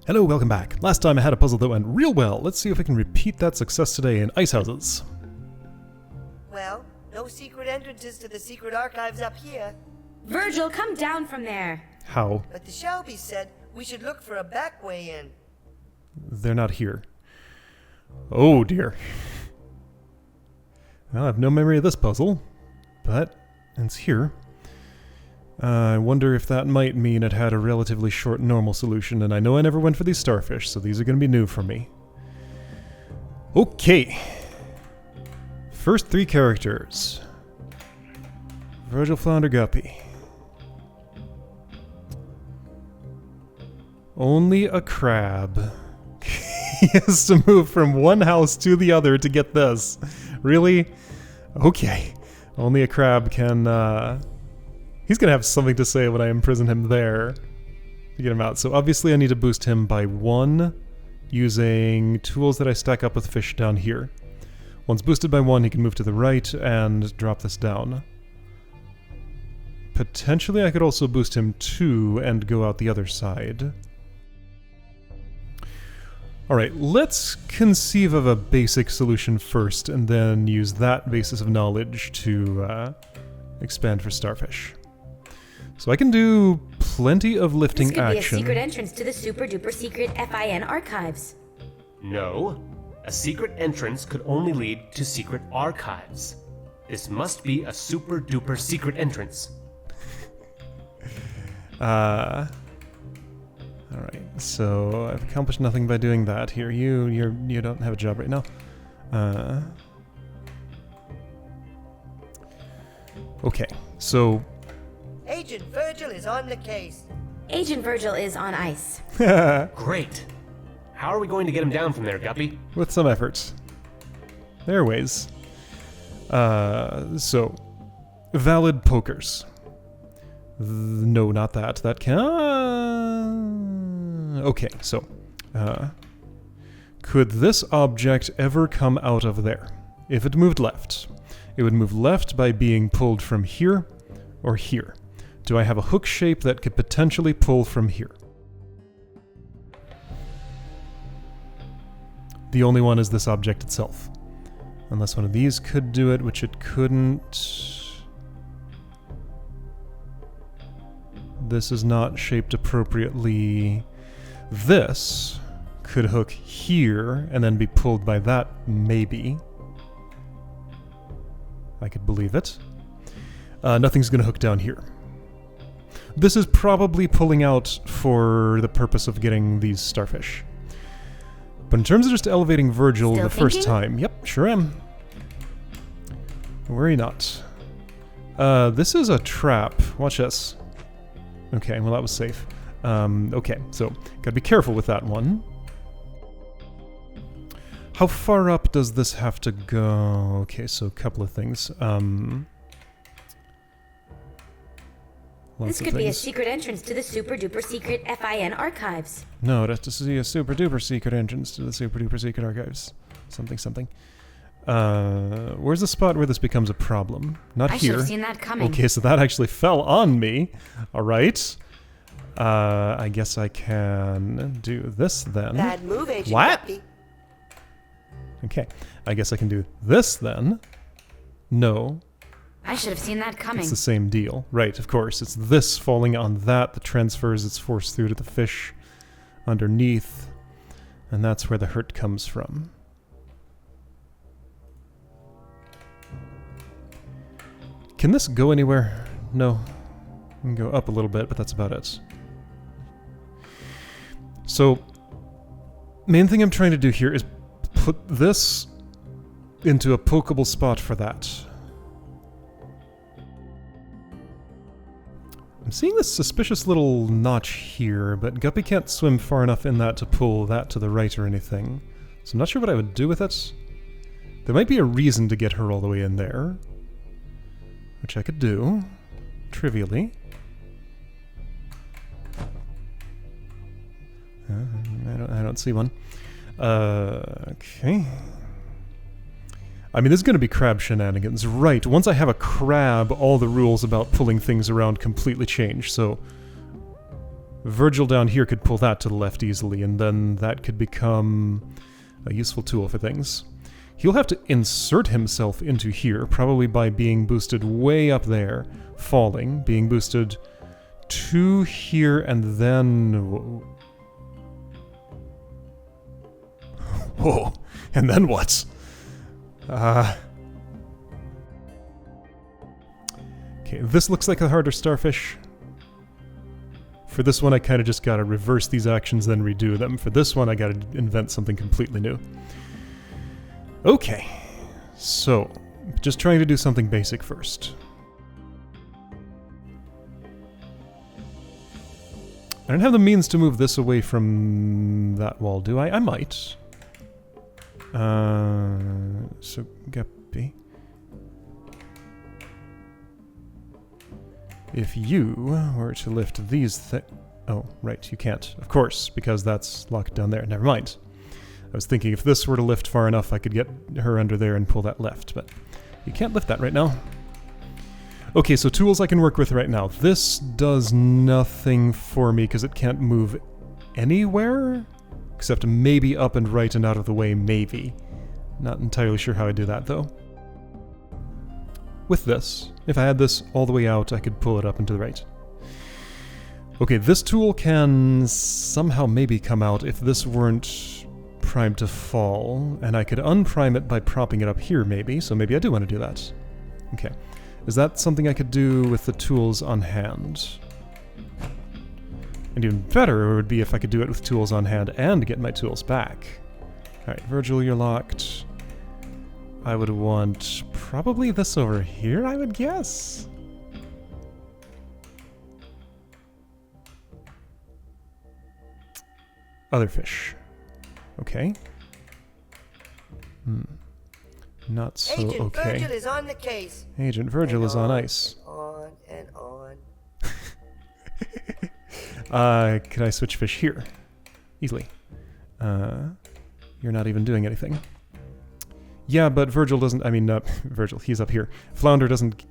Hello, welcome back. Last time I had a puzzle that went real well. Let's see if we can repeat that success today in ice houses. Well, no secret entrances to the secret archives up here. Virgil, come down from there. How? But the Shelby said we should look for a back way in. They're not here. Oh dear. Well, I have no memory of this puzzle, but it's here. I wonder if that might mean it had a relatively short normal solution, and I know I never went for these starfish, so these are going to be new for me. Okay. First three characters. Virgil, Flounder, Guppy. Only a crab. He has to move from one house to the other to get this. Really? Okay. Only a crab can, he's gonna have something to say when I imprison him there to get him out. So obviously I need to boost him by 1 using tools that I stack up with fish down here. Once boosted by 1, he can move to the right and drop this down. Potentially I could also boost him 2 and go out the other side. Alright, let's conceive of a basic solution first and then use that basis of knowledge to expand for starfish. So I can do plenty of lifting This could action. be a secret entrance to the super duper secret FIN archives. No. A secret entrance could only lead to secret archives. This must be a super duper secret entrance. Alright, so I've accomplished nothing by doing that here. You don't have a job right now. Okay, so Agent Virgil is on the case. Agent Virgil is on ice. Great. How are we going to get him down from there, Guppy? with some effort. There are ways. So valid pokers. No, not that. That can... Okay, so... could this object ever come out of there? If it moved left. It would move left by being pulled from here or here. Do I have a hook shape that could potentially pull from here? The only one is this object itself. Unless one of these could do it, which it couldn't. This is not shaped appropriately. This could hook here and then be pulled by that, maybe. I could believe it. Nothing's going to hook down here. This is probably pulling out for the purpose of getting these starfish. But in terms of just elevating Virgil Still the first thinking? time, yep, sure am. Worry not. This is a trap. Watch this. Okay, well that was safe. Okay, so gotta be careful with that one. How far up does this have to go? Okay, so a couple of things. This could be a secret entrance to the super duper secret FIN archives. No, that's to see a super duper secret entrance to the super duper secret archives. Something. Where's the spot where this becomes a problem? Not I here. should have seen that coming. Okay, so that actually fell on me. Alright. I guess I can do this then. Bad move, Agent What? Guppy. Okay, I guess I can do this then. No, I should have seen that coming. it's the same deal. Right, of course. It's this falling on that that transfers its force through to the fish underneath. And that's where the hurt comes from. Can this go anywhere? No. I can go up a little bit, but that's about it. So, main thing I'm trying to do here is put this into a pokeable spot for that. I'm seeing this suspicious little notch here, but Guppy can't swim far enough in that to pull that to the right or anything. So I'm not sure what I would do with it. There might be a reason to get her all the way in there, which I could do, trivially. I don't see one. Okay. I mean, this is going to be crab shenanigans. Right, once I have a crab, all the rules about pulling things around completely change, so... Virgil down here could pull that to the left easily, and then that could become a useful tool for things. He'll have to insert himself into here, probably by being boosted way up there, falling, being boosted to here, and then... Whoa, and then what? Okay, this looks like a harder starfish. For this one, I kind of just gotta reverse these actions, then redo them. For this one, I gotta invent something completely new. Okay, so, just trying to do something basic first. I don't have the means to move this away from that wall, do I? I might. So, Guppy. If you were to lift these oh, right, you can't. Of course, because that's locked down there. Never mind. I was thinking if this were to lift far enough, I could get her under there and pull that left, but you can't lift that right now. Okay, so tools I can work with right now. This does nothing for me because it can't move anywhere, except maybe up and right and out of the way, maybe. Not entirely sure how I do that, though. With this, if I had this all the way out, I could pull it up and to the right. Okay, this tool can somehow maybe come out if this weren't primed to fall, and I could unprime it by propping it up here, maybe, so maybe I do want to do that. Okay. Is that something I could do with the tools on hand? And even better it would be if I could do it with tools on hand and get my tools back. Alright, Virgil, you're locked. I would want probably this over here, I would guess? Other fish. Okay. Not so Agent okay. Virgil is on the case. Agent Virgil is on ice. On and on. Can I switch fish here? Easily. You're not even doing anything. Yeah, but Virgil doesn't... I mean, Virgil, he's up here. Flounder doesn't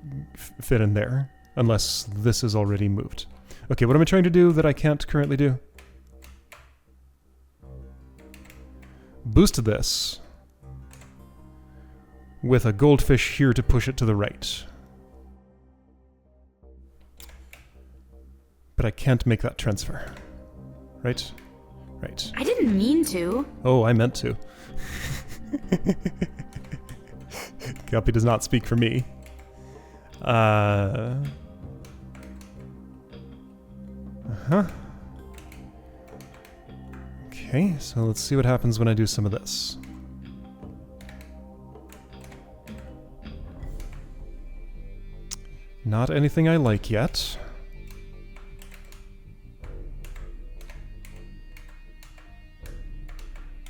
fit in there, unless this is already moved. Okay, what am I trying to do that I can't currently do? Boost this with a goldfish here to push it to the right. But I can't make that transfer. Right? Right. I didn't mean to. Oh, I meant to. Guppy does not speak for me. Uh-huh. Okay, so let's see what happens when I do some of this. Not anything I like yet.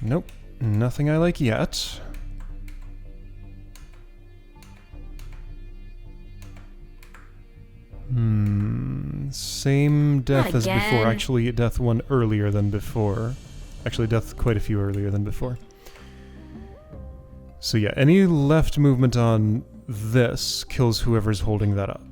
Nope, nothing I like yet. Same death as before. Actually, death one earlier than before. Actually, death quite a few earlier than before. So yeah, any left movement on this kills whoever's holding that up.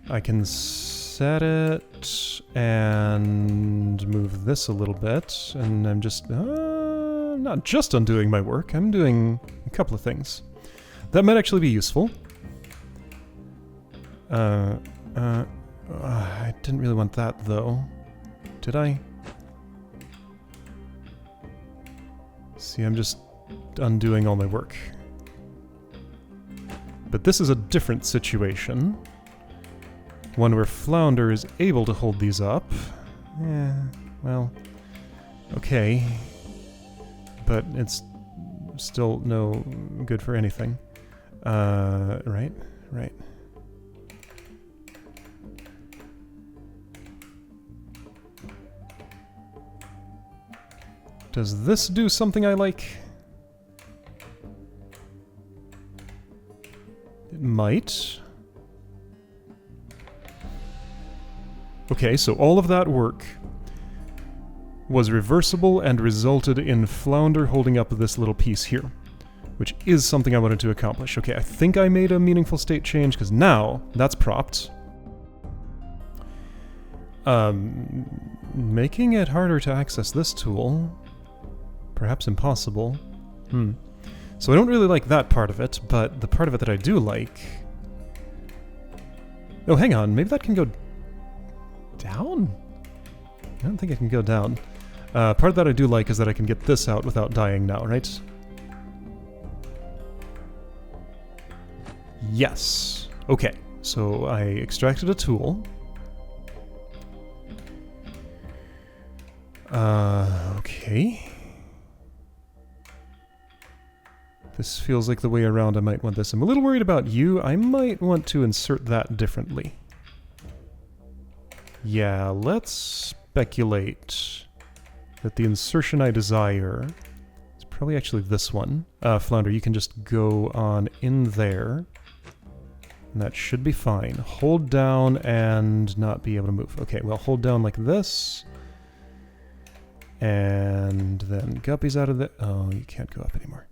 I can set it and move this a little bit, and I'm just not just undoing my work, I'm doing a couple of things. That might actually be useful. I didn't really want that though. Did I? See, I'm just undoing all my work. But this is a different situation. One where Flounder is able to hold these up. Yeah, well, okay. But it's still no good for anything. Right. Does this do something I like? It might. Okay, so all of that work was reversible and resulted in Flounder holding up this little piece here, which is something I wanted to accomplish. Okay, I think I made a meaningful state change, because now that's propped. Making it harder to access this tool. Perhaps impossible. So I don't really like that part of it, but the part of it that I do like... Oh, hang on. Maybe that can go... down? I don't think it can go down. Part that I do like is that I can get this out without dying now, right? Yes. Okay, so I extracted a tool. Okay. This feels like the way around I might want this. I'm a little worried about you. I might want to insert that differently. Yeah, let's speculate that the insertion I desire is probably actually this one. Flounder, you can just go on in there. And that should be fine. Hold down and not be able to move. Okay, well, hold down like this. And then Guppy's out of the... Oh, you can't go up anymore.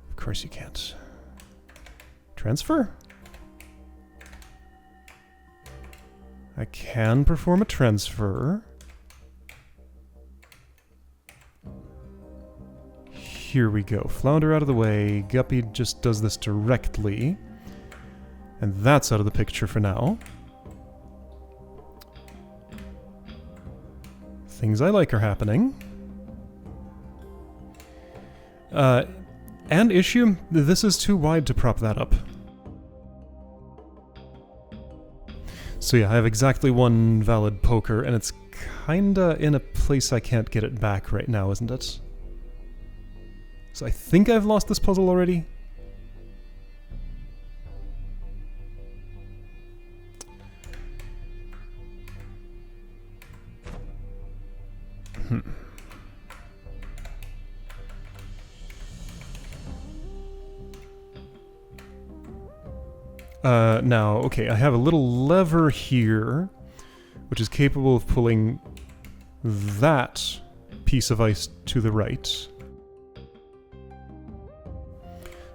Of course you can't. Transfer? I can perform a transfer. Here we go. Flounder out of the way. Guppy just does this directly. And that's out of the picture for now. Things I like are happening. And issue, this is too wide to prop that up. So yeah, I have exactly one valid poker, and it's kinda in a place I can't get it back right now, isn't it? So I think I've lost this puzzle already. Now, okay, I have a little lever here, which is capable of pulling that piece of ice to the right.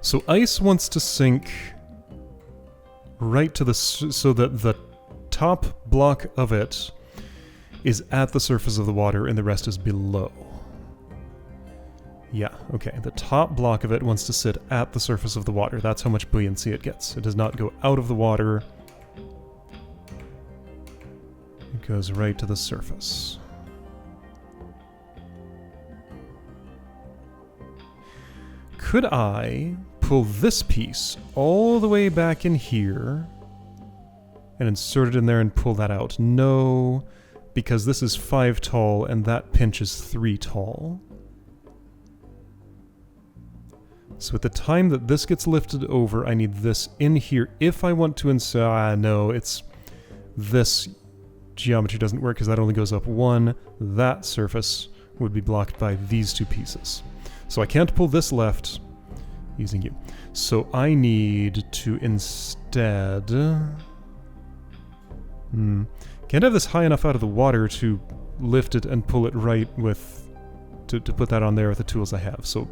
So ice wants to sink right to the... so that the top block of it is at the surface of the water and the rest is below. Yeah, okay. The top block of it wants to sit at the surface of the water. That's how much buoyancy it gets. It does not go out of the water. It goes right to the surface. Could I pull this piece all the way back in here and insert it in there and pull that out? No, because this is 5 tall and that pinch is 3 tall. So at the time that this gets lifted over, I need this in here if I want to insert... no, it's... this geometry doesn't work because that only goes up 1. That surface would be blocked by these 2 pieces. So I can't pull this left using you. So I need to instead... Can't have this high enough out of the water to lift it and pull it right with... to put that on there with the tools I have. So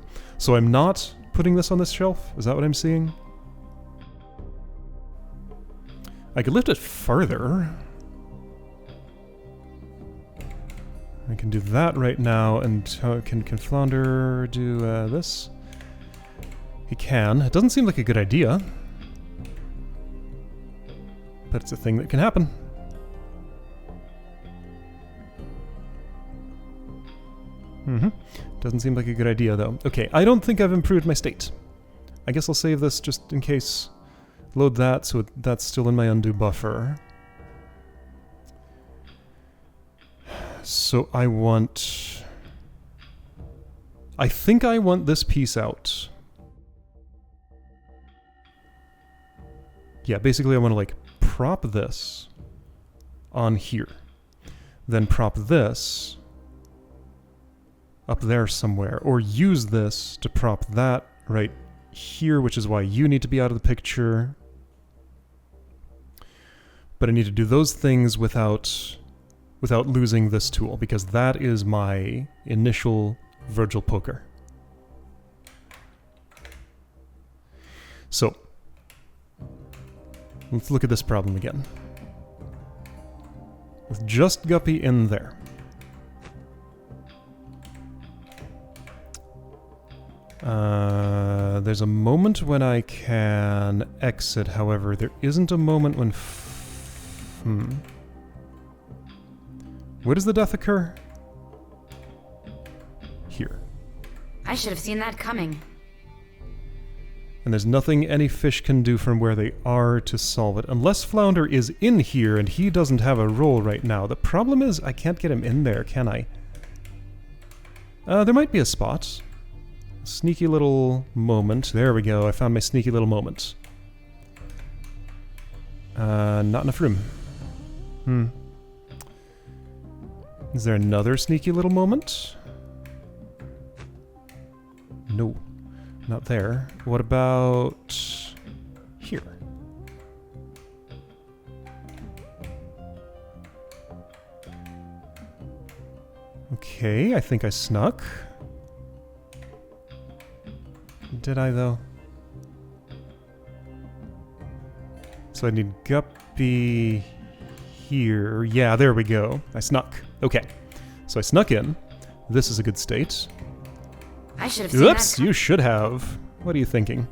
I'm not putting this on this shelf? Is that what I'm seeing? I could lift it further. I can do that right now, and can Flounder do this? He can. It doesn't seem like a good idea. But it's a thing that can happen. Doesn't seem like a good idea, though. Okay, I don't think I've improved my state. I guess I'll save this just in case. Load that, so that's still in my undo buffer. So I want... I think I want this piece out. Yeah, basically I want to, like, prop this on here. Then prop this up there somewhere, or use this to prop that right here, which is why you need to be out of the picture. But I need to do those things without losing this tool, because that is my initial Virgil poker. So, let's look at this problem again. with just Guppy in there. There's a moment when I can exit, however, there isn't a moment when... Where does the death occur? Here. I should have seen that coming. And there's nothing any fish can do from where they are to solve it. Unless Flounder is in here and he doesn't have a role right now. The problem is I can't get him in there, can I? There might be a spot. Sneaky little moment. There we go. I found my sneaky little moment. Not enough room. Is there another sneaky little moment? No. Not there. What about here? Okay, I think I snuck. Did I, though? So I need Guppy here. Yeah, there we go. I snuck. Okay. So I snuck in. This is a good state. I should have seen Oops, that. you should have. What are you thinking?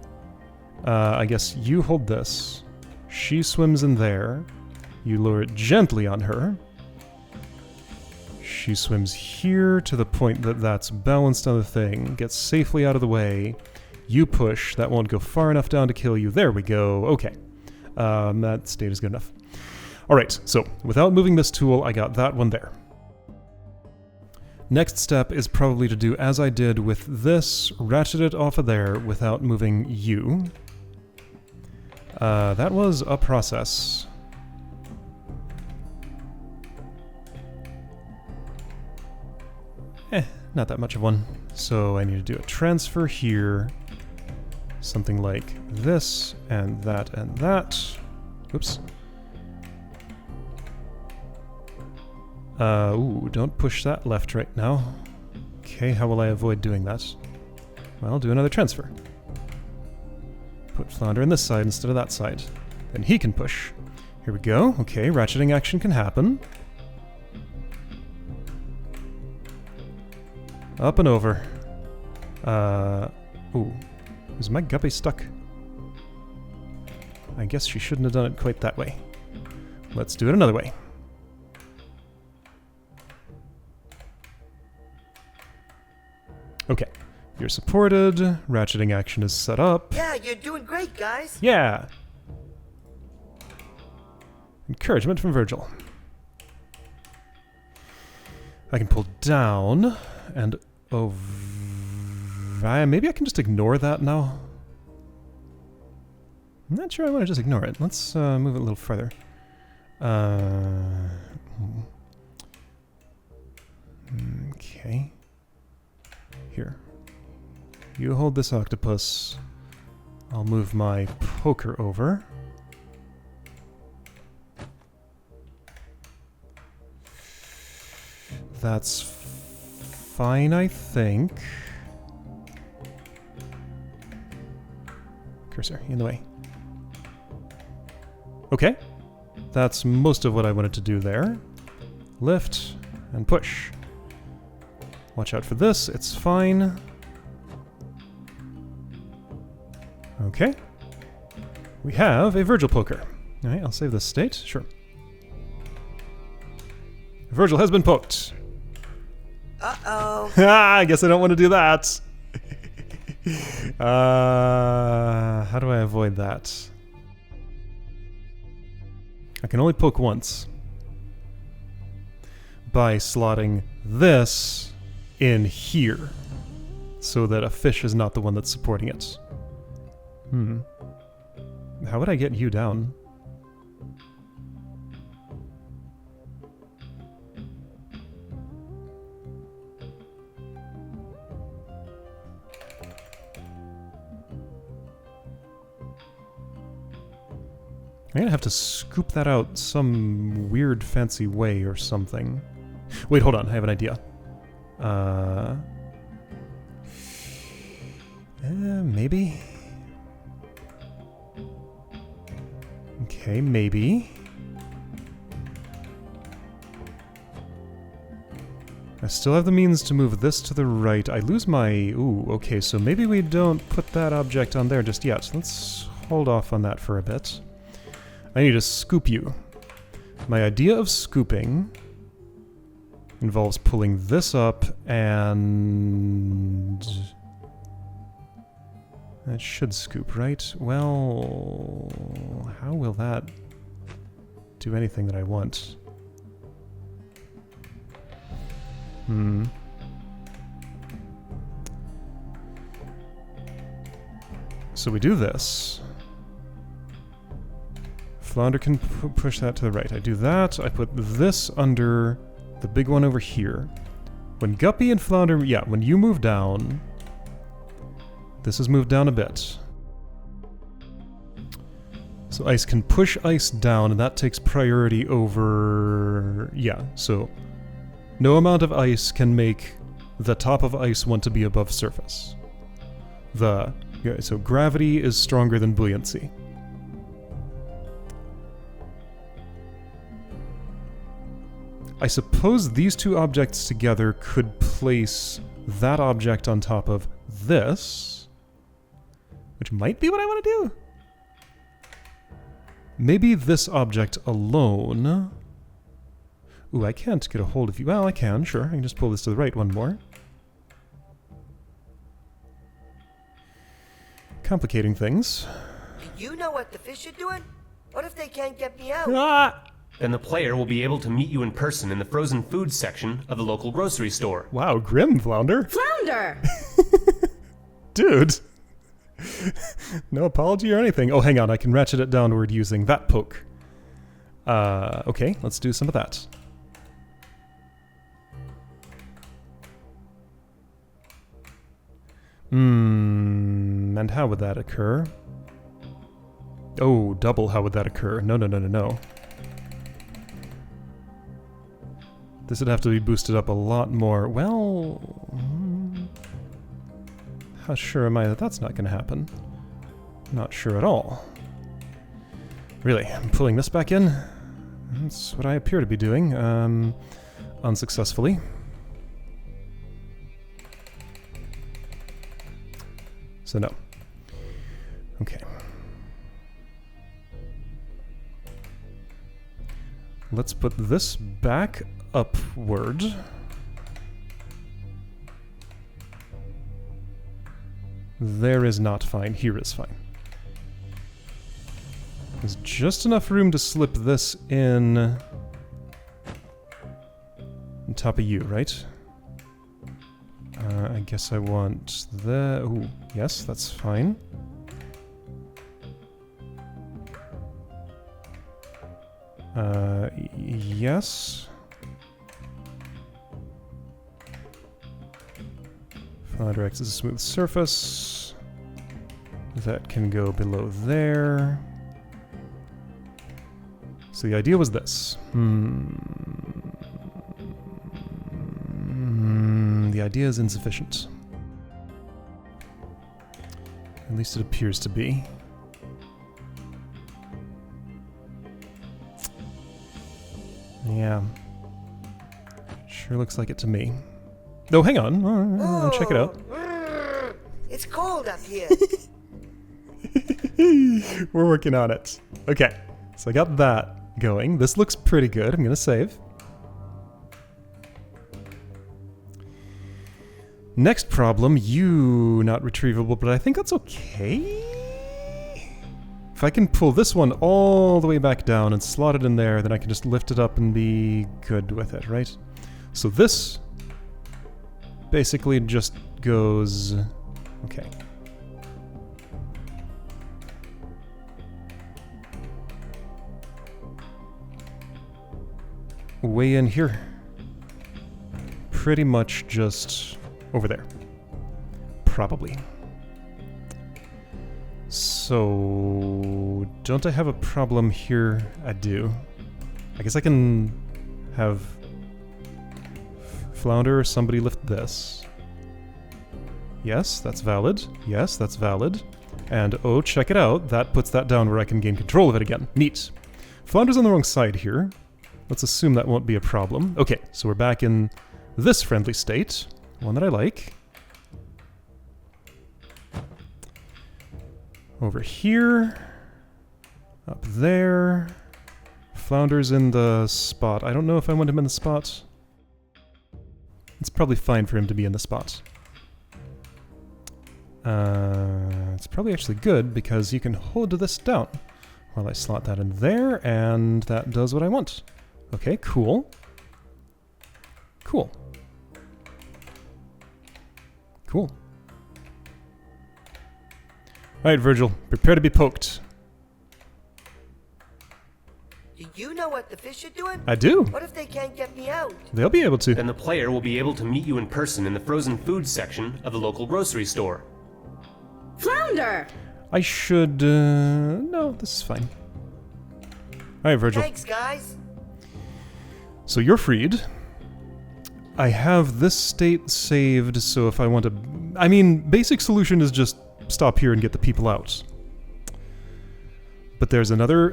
I guess you hold this. She swims in there. You lower it gently on her. She swims here to the point that that's balanced on the thing. Gets safely out of the way. You push. That won't go far enough down to kill you. There we go. Okay. That state is good enough. Alright, so without moving this tool, I got that one there. Next step is probably to do as I did with this, ratchet it off of there without moving you. That was a process. Not that much of one. So I need to do a transfer here. Something like this, and that, and that. Oops. Ooh, don't push that left right now. Okay, how will I avoid doing that? Well, do another transfer. Put Flounder in this side instead of that side. Then he can push. Here we go. Okay, ratcheting action can happen. Up and over. Ooh. Is my Guppy stuck? I guess she shouldn't have done it quite that way. Let's do it another way. Okay. You're supported. Ratcheting action is set up. Yeah, you're doing great, guys. Yeah! Encouragement from Virgil. I can pull down and over. Maybe I can just ignore that now. I'm not sure I want to just ignore it. Let's move it a little further. Okay. Here. You hold this octopus. I'll move my poker over. That's fine, I think. Cursor, in the way. Okay. That's most of what I wanted to do there. Lift and push. Watch out for this, it's fine. Okay. We have a Virgil poker. Alright, I'll save this state, sure. Virgil has been poked. Uh-oh. I guess I don't want to do that. How do I avoid that? I can only poke once. By slotting this in here. So that a fish is not the one that's supporting it. How would I get you down? I'm gonna have to scoop that out some weird fancy way or something. Wait, hold on, I have an idea. Maybe? Okay, maybe. I still have the means to move this to the right. I lose my... Ooh, okay, so maybe we don't put that object on there just yet. Let's hold off on that for a bit. I need to scoop you. My idea of scooping involves pulling this up and... That should scoop, right? Well... How will that do anything that I want? So we do this. Flounder can push that to the right. I do that. I put this under the big one over here. When Guppy and Flounder... Yeah, when you move down... This is moved down a bit. So ice can push ice down, and that takes priority over... Yeah, so... No amount of ice can make the top of ice want to be above surface. So gravity is stronger than buoyancy. I suppose these two objects together could place that object on top of this, which might be what I want to do. Maybe this object alone... Ooh, I can't get a hold of you. Well, I can, sure. I can just pull this to the right one more. Complicating things. Do you know what the fish are doing? What if they can't get me out? Ah! Then the player will be able to meet you in person in the frozen foods section of the local grocery store. Wow, grim, Flounder. Flounder! Dude! No apology or anything. Oh, hang on, I can ratchet it downward using that poke. Okay, let's do some of that. And how would that occur? Oh, double how would that occur? No, no, no, no, no. This would have to be boosted up a lot more. Well... How sure am I that that's not going to happen? Not sure at all. Really, I'm pulling this back in. That's what I appear to be doing. Unsuccessfully. So no. Okay. Let's put this back upward. There is not fine. Here is fine. There's just enough room to slip this in on top of you, right? I guess I want the... Ooh, yes, that's fine. Yes. Flounder acts as a smooth surface. That can go below there. So the idea was this. The idea is insufficient. At least it appears to be. Yeah. Sure looks like it to me. Oh, hang on. Check it out. It's cold up here. We're working on it. Okay. So I got that going. This looks pretty good. I'm going to save. Next problem, you not retrievable, but I think that's okay. If I can pull this one all the way back down and slot it in there, then I can just lift it up and be good with it, right? So this basically just goes... Okay. Way in here. Pretty much just over there. Probably. So... Don't I have a problem here? I do. I guess I can have Flounder or somebody lift this. Yes, that's valid. Yes, that's valid. And oh, check it out. That puts that down where I can gain control of it again. Neat. Flounder's on the wrong side here. Let's assume that won't be a problem. Okay, so we're back in this friendly state, one that I like. Over here, up there. Flounder's in the spot. I don't know if I want him in the spot. It's probably fine for him to be in the spot. It's probably actually good because you can hold this down while I slot that in there, and that does what I want. Okay, cool. Cool. Cool. Alright, Virgil, prepare to be poked. Do you know what the fish are doing? I do. What if they can't get me out? They'll be able to. Then the player will be able to meet you in person in the frozen food section of the local grocery store. Flounder! I should, no, this is fine. Alright, Virgil. Thanks, guys. So you're freed. I have this state saved, so if I want to... I mean, basic solution is just stop here and get the people out. But there's another...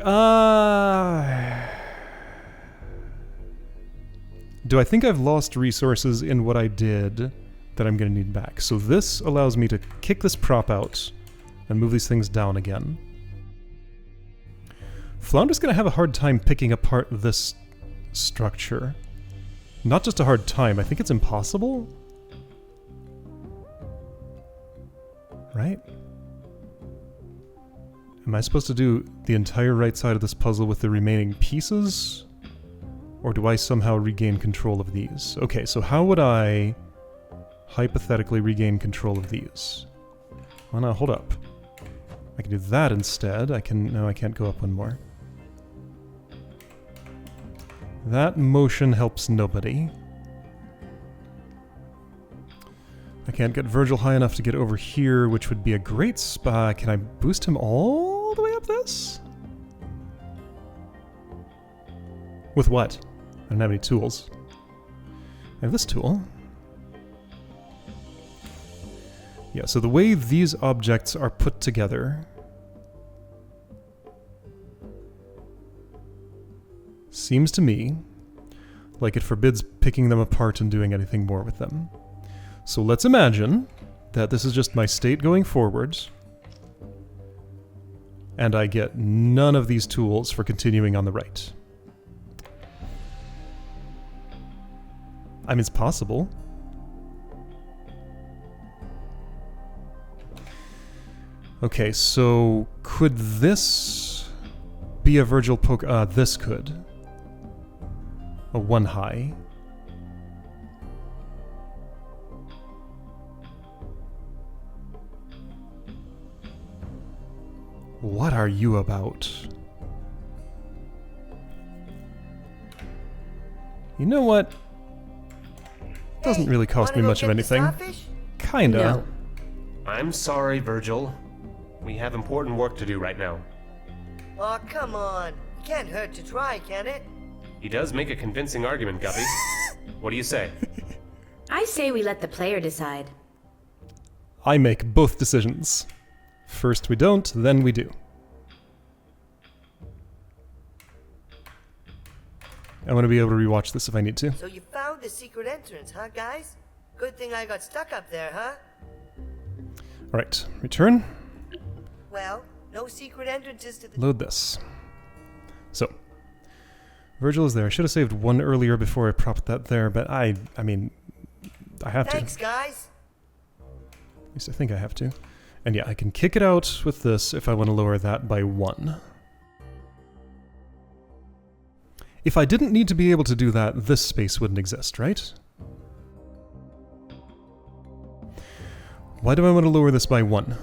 Do I think I've lost resources in what I did that I'm going to need back? So this allows me to kick this prop out and move these things down again. Flounder's going to have a hard time picking apart this structure. Not just a hard time, I think it's impossible. Right? Am I supposed to do the entire right side of this puzzle with the remaining pieces? Or do I somehow regain control of these? Okay, so how would I hypothetically regain control of these? Well, no, hold up. I can do that instead. No, I can't go up one more. That motion helps nobody. I can't get Virgil high enough to get over here, which would be a great spot. Can I boost him all the way up this? With what? I don't have any tools. I have this tool. Yeah, so the way these objects are put together seems to me like it forbids picking them apart and doing anything more with them. So let's imagine that this is just my state going forwards, and I get none of these tools for continuing on the right. I mean, it's possible. Okay, so could this be a Virgil poke? This could. A one high. What are you about? You know what? Doesn't really cost me Wanna go much of get the anything. starfish? Kinda. No. I'm sorry, Virgil. We have important work to do right now. Oh, come on. It can't hurt to try, can it? He does make a convincing argument, Guppy. What do you say? I say we let the player decide. I make both decisions. First we don't, then we do. I want to be able to rewatch this if I need to. So you found the secret entrance, huh, guys? Good thing I got stuck up there, huh? Alright, return. Well, no secret entrances to the... Load this. So, Virgil is there. I should have saved one earlier before I propped that there, but I mean, I have to. Thanks, guys. At least I think I have to. And yeah, I can kick it out with this if I want to lower that by 1. If I didn't need to be able to do that, this space wouldn't exist, right? Why do I want to lower this by 1?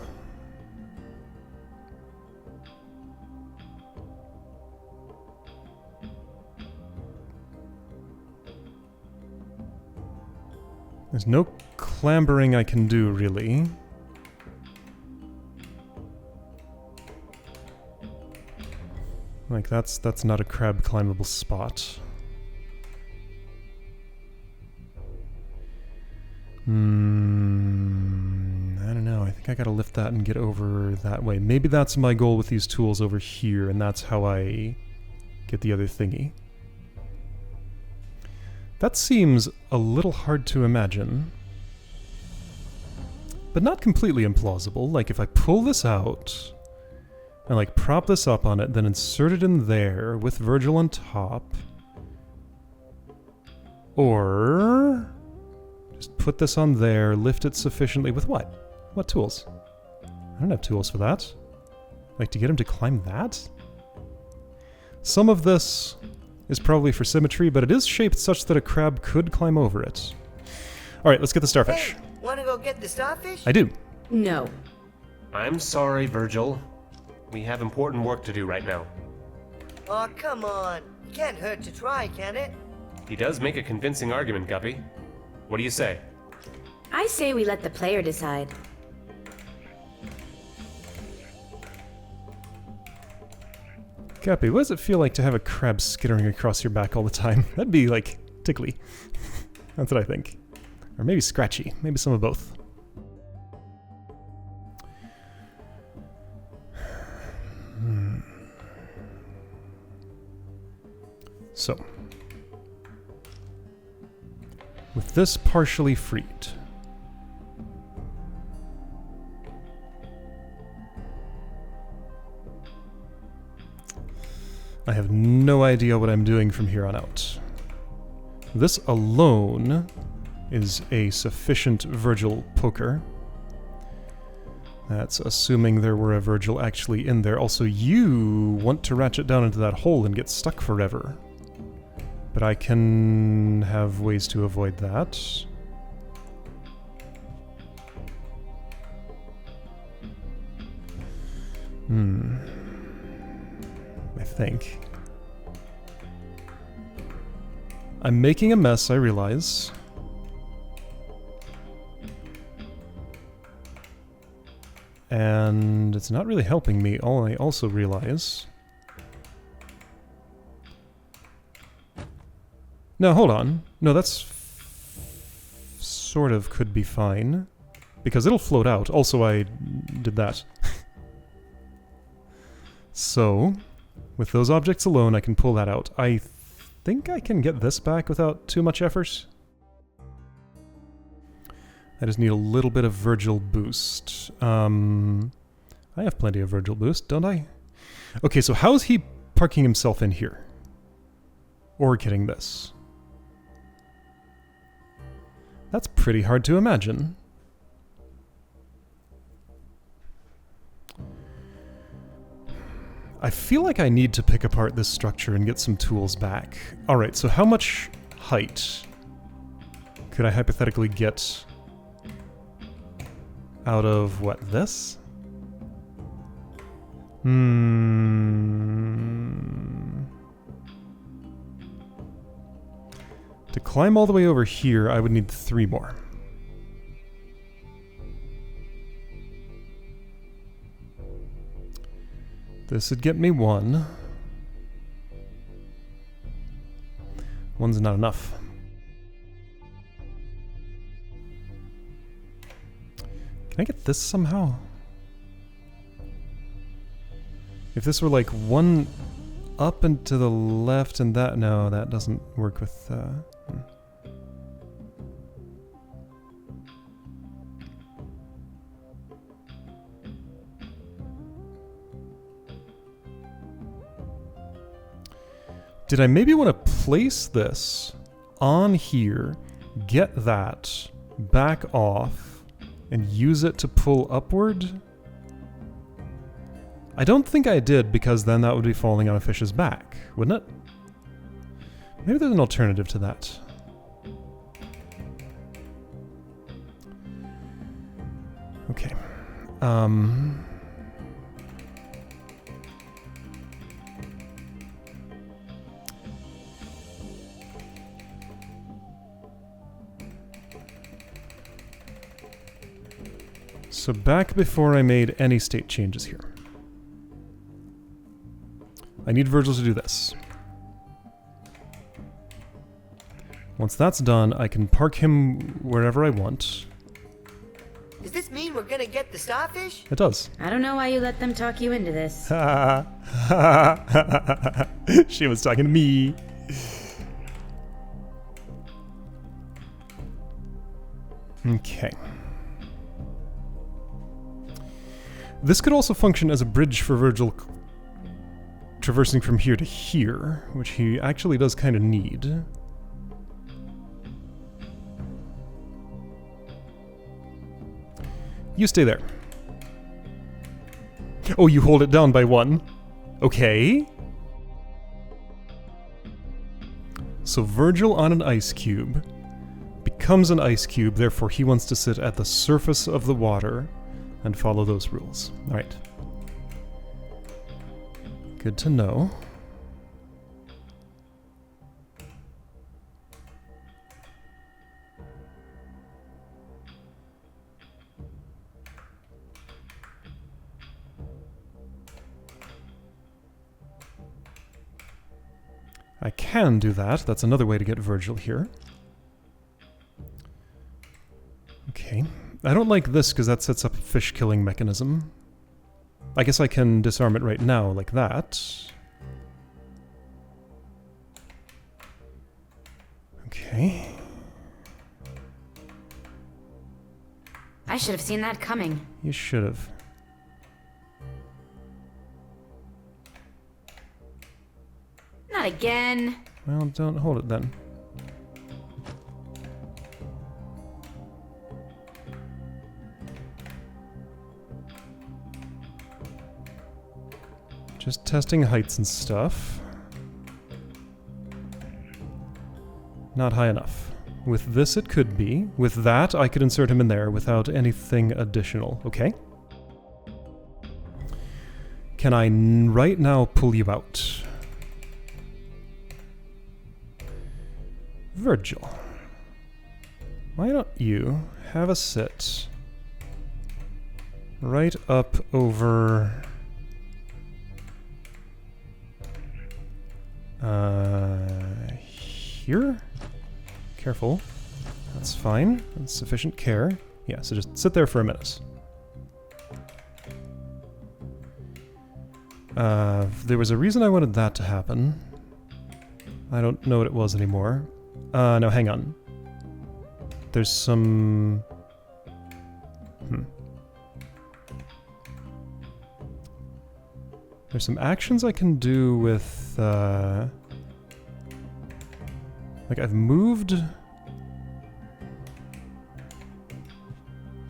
There's no clambering I can do, really. Like, that's not a crab climbable spot. I don't know. I think I gotta lift that and get over that way. Maybe that's my goal with these tools over here, and that's how I get the other thingy. That seems a little hard to imagine. But not completely implausible. Like, if I pull this out and, like, prop this up on it, then insert it in there with Virgil on top. Or just put this on there, lift it sufficiently with what? What tools? I don't have tools for that. Like, to get him to climb that? Some of this is probably for symmetry, but it is shaped such that a crab could climb over it. Alright, let's get the starfish. Hey, wanna go get the starfish? I do. No. I'm sorry, Virgil. We have important work to do right now. Aw, come on. It can't hurt to try, can it? He does make a convincing argument, Guppy. What do you say? I say we let the player decide. Cappy, what does it feel like to have a crab skittering across your back all the time? That'd be, like, tickly. That's what I think. Or maybe scratchy. Maybe some of both. So. With this partially freed. I have no idea what I'm doing from here on out. This alone is a sufficient Virgil poker. That's assuming there were a Virgil actually in there. Also, you want to ratchet down into that hole and get stuck forever. But I can have ways to avoid that. I think. I'm making a mess, I realize. And it's not really helping me. I also realize... No, hold on. No, that's... sort of could be fine. Because it'll float out. Also, I did that. So, with those objects alone, I can pull that out. I think I can get this back without too much effort. I just need a little bit of Virgil boost. I have plenty of Virgil boost, don't I? Okay, so how is he parking himself in here? Or getting this? That's pretty hard to imagine. I feel like I need to pick apart this structure and get some tools back. Alright, so how much height could I hypothetically get out of, what, this? To climb all the way over here, I would need 3 more. This would get me 1. 1's not enough. Can I get this somehow? If this were like 1 up and to the left and that... No, that doesn't work with... Did I maybe want to place this on here, get that, back off, and use it to pull upward? I don't think I did, because then that would be falling on a fish's back, wouldn't it? Maybe there's an alternative to that. Okay. So back before I made any state changes here. I need Virgil to do this. Once that's done, I can park him wherever I want. Does this mean we're gonna get the starfish? It does. I don't know why you let them talk you into this. She was talking to me. Okay. This could also function as a bridge for Virgil traversing from here to here, which he actually does kind of need. You stay there. Oh, you hold it down by 1. Okay. So Virgil on an ice cube becomes an ice cube, therefore he wants to sit at the surface of the water and follow those rules. Alright. Good to know. I can do that. That's another way to get Virgil here. Okay. I don't like this because that sets up a fish killing mechanism. I guess I can disarm it right now like that. Okay. I should have seen that coming. You should have. Not again. Well, don't hold it then. Just testing heights and stuff. Not high enough. With this it could be. With that I could insert him in there without anything additional. Okay. Can I right now pull you out? Virgil. Why don't you have a sit right up over here? Careful. That's fine. That's sufficient care. Yeah, so just sit there for a minute. There was a reason I wanted that to happen. I don't know what it was anymore. No, hang on. There's some... There's some actions I can do with, like, I've moved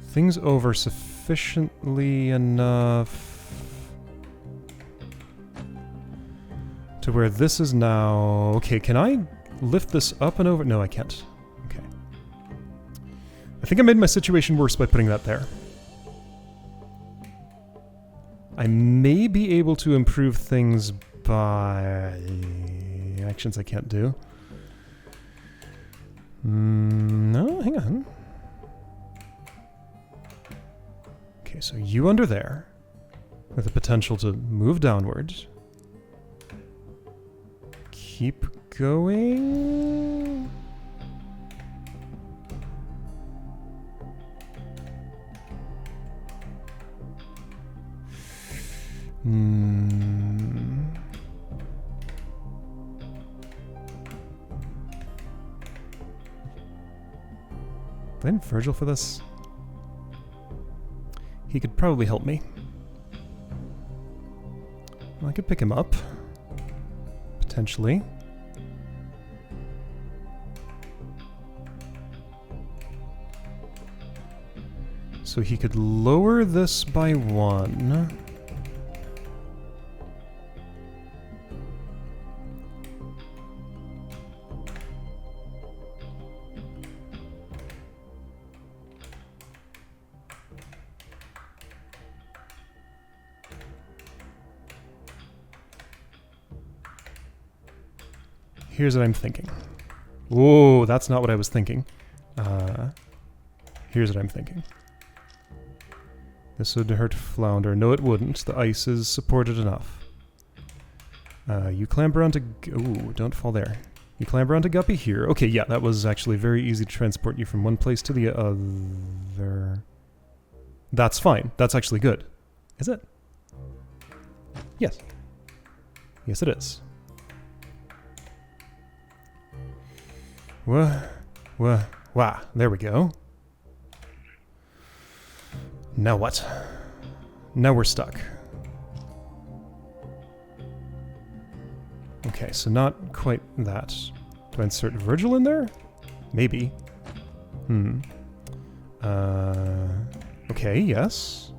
things over sufficiently enough to where this is now... Okay, can I lift this up and over? No, I can't. Okay. I think I made my situation worse by putting that there. I may be able to improve things by actions I can't do. No, hang on. Okay, so you under there, with the potential to move downwards. Keep going. Do I need Virgil for this? He could probably help me. Well, I could pick him up. Potentially. So he could lower this by 1. Here's what I'm thinking. Whoa, that's not what I was thinking. Here's what I'm thinking. This would hurt Flounder. No, it wouldn't. The ice is supported enough. You clamber onto... Ooh, don't fall there. You clamber onto Guppy here. Okay, yeah, that was actually very easy to transport you from one place to the other. That's fine. That's actually good. Is it? Yes. Yes, it is. Wah. There we go. Now what? Now we're stuck. Okay, so not quite that. Do I insert Virgil in there? Maybe. Okay, yes.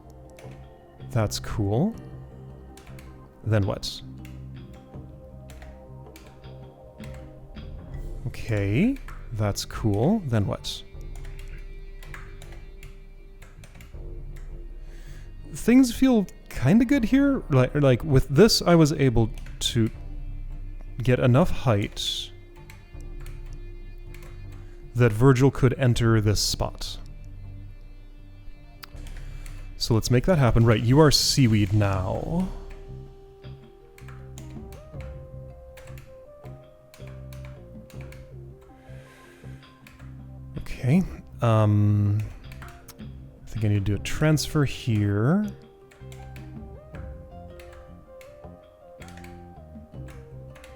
That's cool. Then what? Okay, that's cool. Then what? Things feel kind of good here. Like with this, I was able to get enough height that Virgil could enter this spot. So let's make that happen. Right, you are seaweed now. Okay. I think I need to do a transfer here.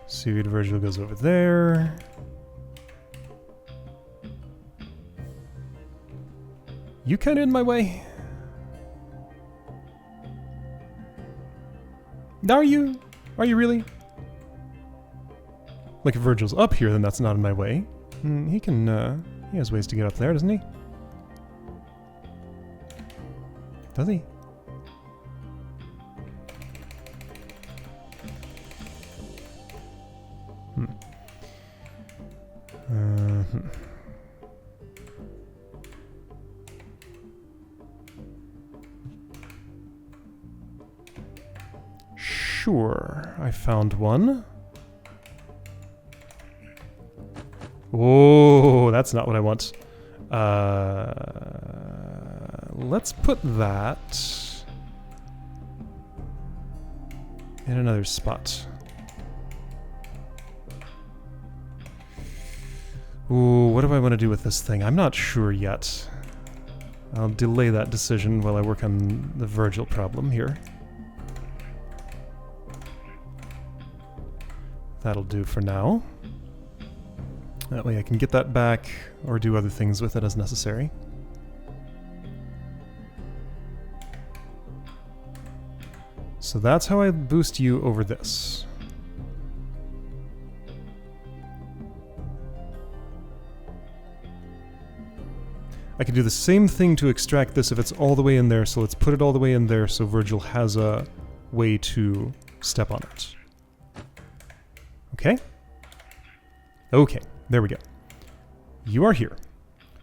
Seaweed Virgil goes over there. You kind of in my way? Are you? Are you really? Like if Virgil's up here, then that's not in my way. He can, he has ways to get up there, doesn't he? Does he? Sure, I found one. Oh, that's not what I want. Let's put that in another spot. Ooh, what do I want to do with this thing? I'm not sure yet. I'll delay that decision while I work on the Virgil problem here. That'll do for now. That way I can get that back or do other things with it as necessary. So that's how I boost you over this. I can do the same thing to extract this if it's all the way in there, so let's put it all the way in there so Virgil has a way to step on it. Okay? Okay, there we go. You are here.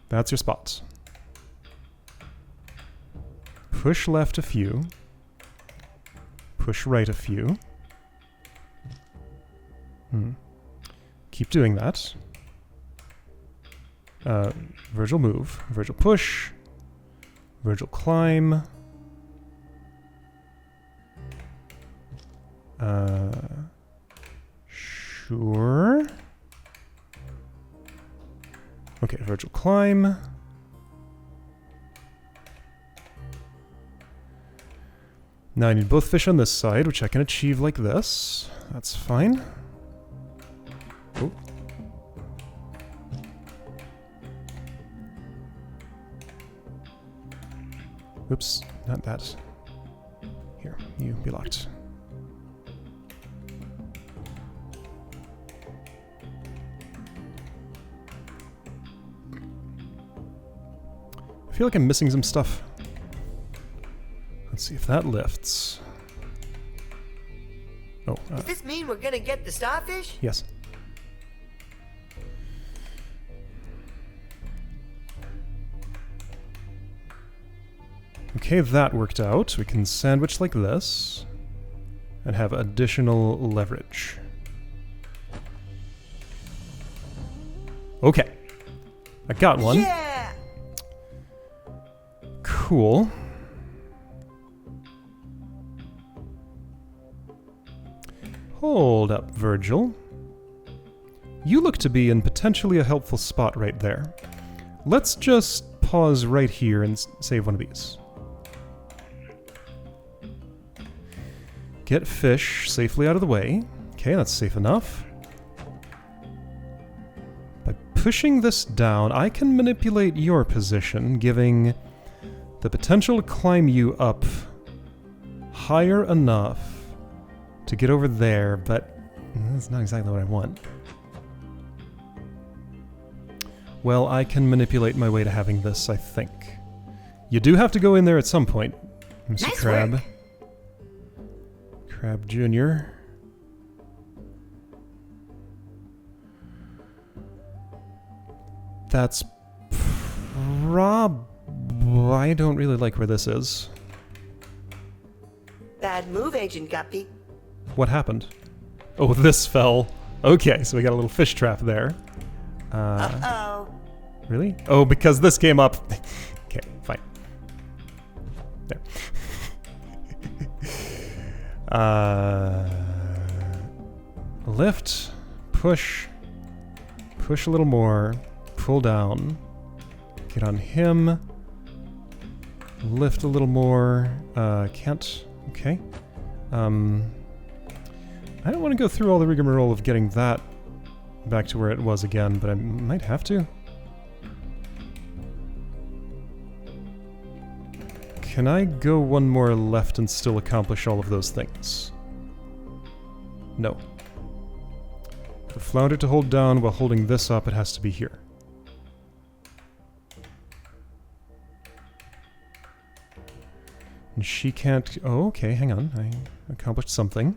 That's your spot. Push left a few. Push right a few. Keep doing that. Virgil move. Virgil push. Virgil climb. Sure. Okay, Virgil climb. Now I need both fish on this side, which I can achieve like this. That's fine. Oh. Oops, not that. Here, you be locked. I feel like I'm missing some stuff. Let's see if that lifts. Oh, Does this mean we're gonna get the starfish? yes. Okay, that worked out. We can sandwich like this and have additional leverage. Okay. I got one. Yeah! Cool. Hold up, Virgil. You look to be in potentially a helpful spot right there. Let's just pause right here and save one of these. Get fish safely out of the way. Okay, that's safe enough. By pushing this down, I can manipulate your position, giving the potential to climb you up higher enough to get over there, but that's not exactly what I want. Well, I can manipulate my way to having this, I think. You do have to go in there at some point, Mr. Nice Crab. work. Crab Jr. That's I don't really like where this is. Bad move, Agent Guppy. What happened? Oh, this fell. Okay, so we got a little fish trap there. Uh-oh. Really? Oh, because this came up. Okay, fine. There. Lift, push a little more, pull down, get on him, lift a little more, can't, okay. I don't want to go through all the rigmarole of getting that back to where it was again, but I might have to. Can I go one more left and still accomplish all of those things? No. For Flounder to hold down while holding this up, it has to be here. And she can't... Oh, okay, hang on. I accomplished something.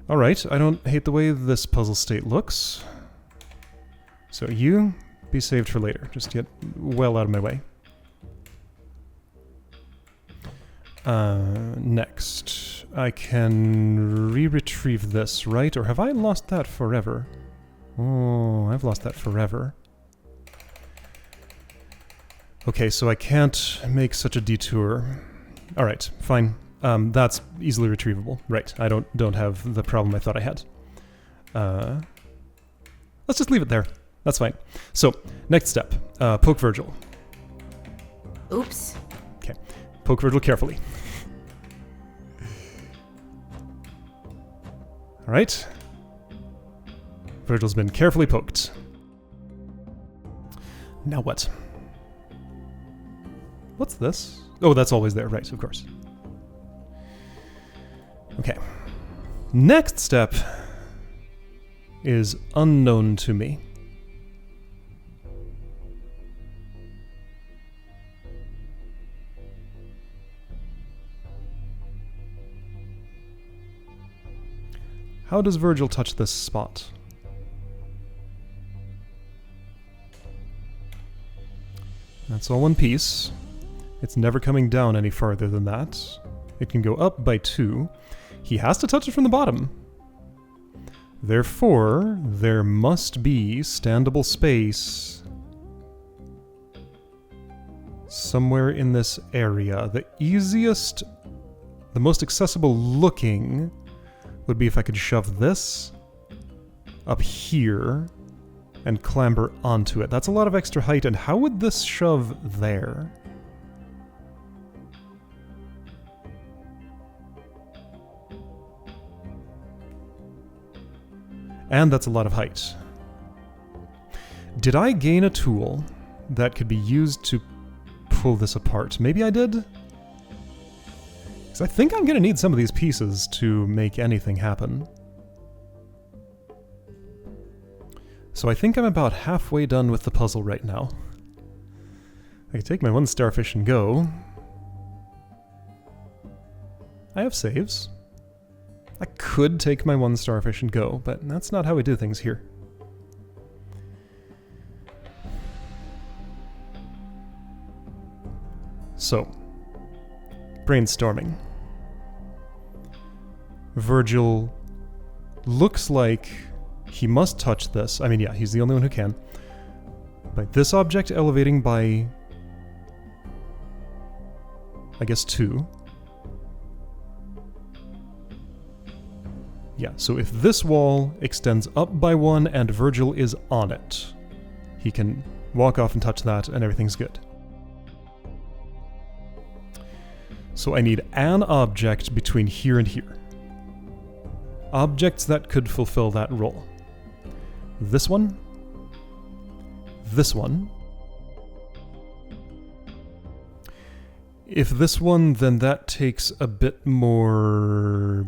Alright, I don't hate the way this puzzle state looks. So you, be saved for later. Just get well out of my way. Next, I can re-retrieve this, right? Or have I lost that forever? Oh, I've lost that forever. Okay, so I can't make such a detour. Alright, fine. That's easily retrievable. Right, I don't have the problem I thought I had. Let's just leave it there. That's fine. So, next step. Poke Virgil. Oops. Okay, poke Virgil carefully. Alright. Virgil's been carefully poked. Now what? What's this? Oh, that's always there, right, of course. Okay. Next step is unknown to me. How does Virgil touch this spot? That's all one piece. It's never coming down any farther than that. It can go up by 2. He has to touch it from the bottom. Therefore, there must be standable space somewhere in this area. The easiest, the most accessible looking would be if I could shove this up here and clamber onto it. That's a lot of extra height, and how would this shove there? And that's a lot of height. Did I gain a tool that could be used to pull this apart? Maybe I did? Because I think I'm going to need some of these pieces to make anything happen. So I think I'm about halfway done with the puzzle right now. I could take my 1 starfish and go. I have saves. I could take my 1 starfish and go, but that's not how we do things here. So, brainstorming. Virgil looks like he must touch this. I mean, yeah, he's the only one who can. By this object elevating by, I guess, 2. Yeah, so if this wall extends up by 1 and Virgil is on it, he can walk off and touch that and everything's good. So I need an object between here and here. Objects that could fulfill that role. This one, If this one, then that takes a bit more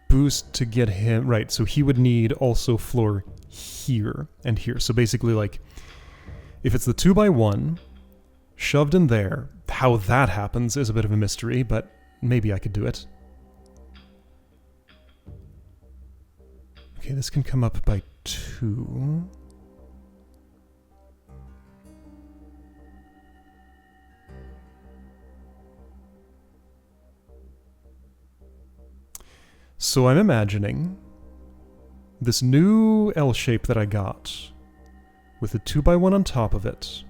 boost to get him... Right, so he would need also floor here and here. So basically, like, if it's the 2x1 shoved in there, how that happens is a bit of a mystery, but maybe I could do it. Okay, this can come up by 2. So I'm imagining this new L shape that I got with a 2x1 on top of it.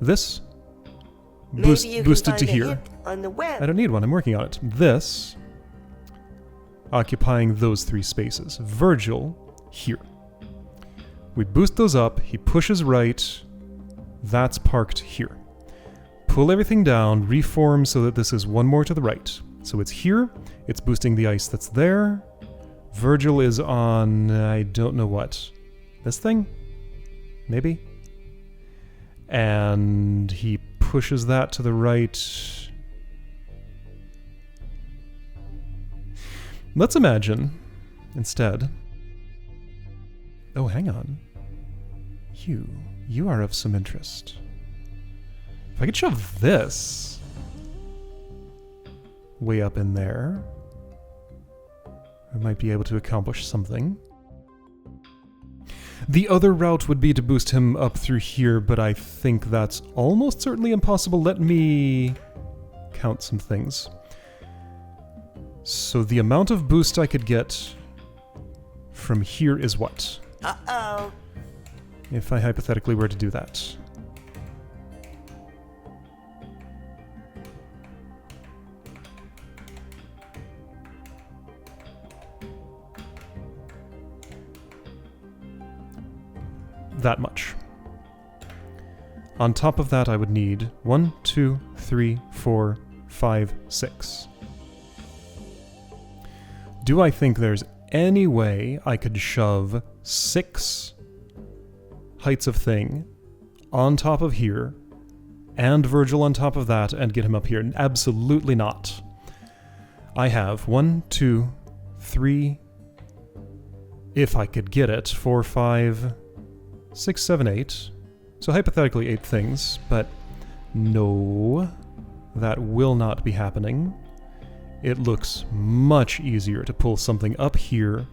This boosted to here. On the web. I don't need one, I'm working on it. This occupying those 3 spaces. Virgil here. We boost those up, he pushes right, that's parked here. Pull everything down, reform so that this is one more to the right. So it's here, it's boosting the ice that's there. Virgil is on, I don't know what. This thing? Maybe? And he pushes that to the right. Let's imagine, instead... Oh, hang on. You are of some interest. If I could shove this way up in there, I might be able to accomplish something. The other route would be to boost him up through here, but I think that's almost certainly impossible. Let me count some things. So the amount of boost I could get from here is what? Uh-oh. If I hypothetically were to do that. That much. On top of that, I would need 1, 2, 3, 4, 5, 6. Do I think there's any way I could shove 6 heights of thing on top of here and Virgil on top of that and get him up here? Absolutely not. I have 1, 2, 3, if I could get it, 4, 5, 6, 7, 8. So hypothetically 8 things, but no, that will not be happening. It looks much easier to pull something up here,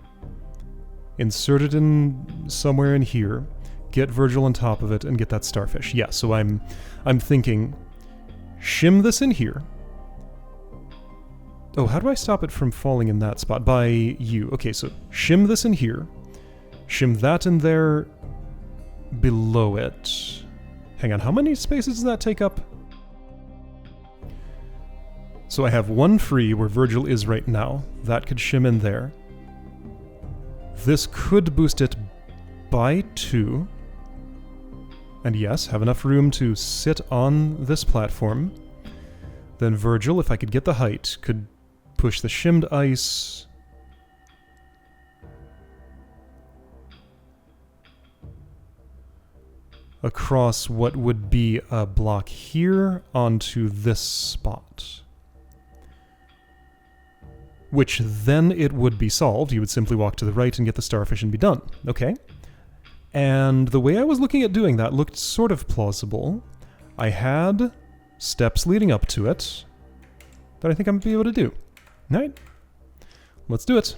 insert it in somewhere in here, get Virgil on top of it, and get that starfish. Yeah, so I'm thinking, shim this in here. Oh, how do I stop it from falling in that spot? By you. Okay, so shim this in here, shim that in there below it. Hang on, how many spaces does that take up? So I have 1 free where Virgil is right now. That could shim in there. This could boost it by 2. And yes, have enough room to sit on this platform. Then Virgil, if I could get the height, could push the shimmed ice across what would be a block here onto this spot. Which then it would be solved. You would simply walk to the right and get the starfish and be done. Okay. And the way I was looking at doing that looked sort of plausible. I had steps leading up to it that I think I'm going to be able to do. Alright. Let's do it.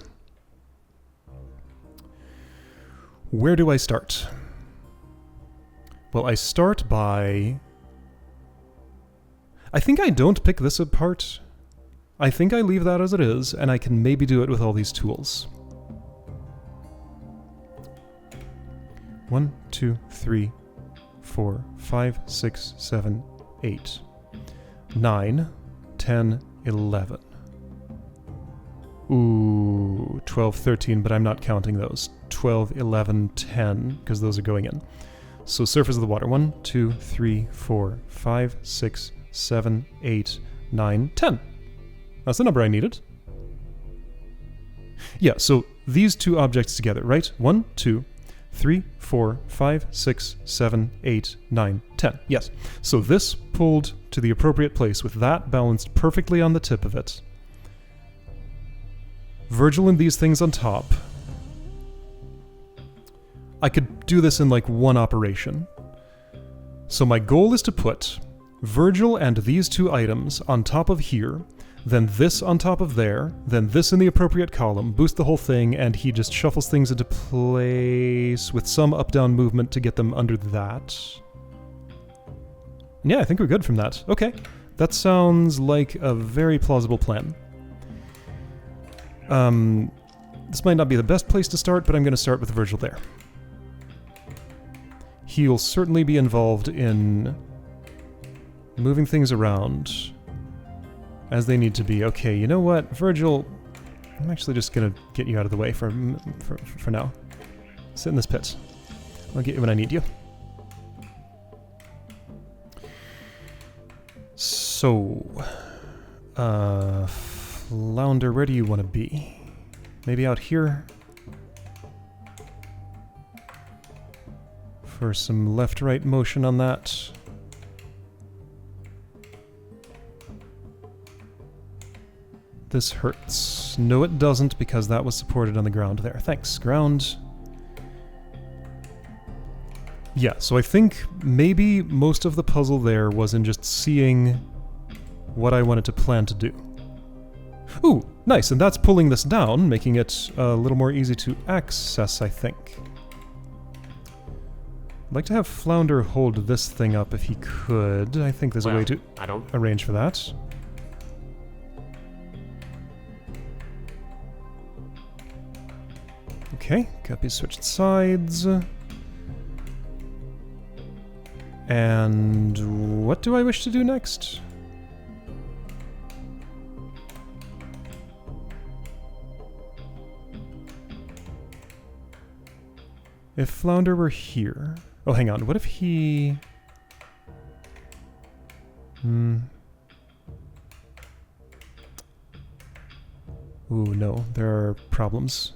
Where do I start? Well, I start by... I think I don't pick this apart. I think I leave that as it is, and I can maybe do it with all these tools. 1, 2, 3, 4, 5, 6, 7, 8, 9, 10, 11. Ooh, 12, 13, but I'm not counting those. 12, 11, 10, because those are going in. So surface of the water. 1, 2, 3, 4, 5, 6, 7, 8, 9, 10. That's the number I needed. Yeah, so these two objects together, right? 1, 2, 3, 4, 5, 6, 7, 8, 9, 10. Yes. So this pulled to the appropriate place with that balanced perfectly on the tip of it. Virgil and these things on top. I could do this in like one operation. So my goal is to put Virgil and these two items on top of here, then this on top of there, then this in the appropriate column, boost the whole thing, and he just shuffles things into place with some up-down movement to get them under that. Yeah, I think we're good from that. Okay. That sounds like a very plausible plan. This might not be the best place to start, but I'm going to start with Virgil there. He'll certainly be involved in moving things around as they need to be. Okay, you know what, Virgil, I'm actually just gonna get you out of the way for now. Sit in this pit. I'll get you when I need you. So, Flounder, where do you want to be? Maybe out here? For some left-right motion on that. This hurts. No, it doesn't, because that was supported on the ground there. Thanks, ground. Yeah, so I think maybe most of the puzzle there was in just seeing what I wanted to plan to do. Ooh, nice, and that's pulling this down, making it a little more easy to access, I think. I'd like to have Flounder hold this thing up if he could. I think there's a way to arrange for that. Okay, Guppy switched sides. And what do I wish to do next? If Flounder were here... Oh, hang on. What if he... Ooh, no. There are problems.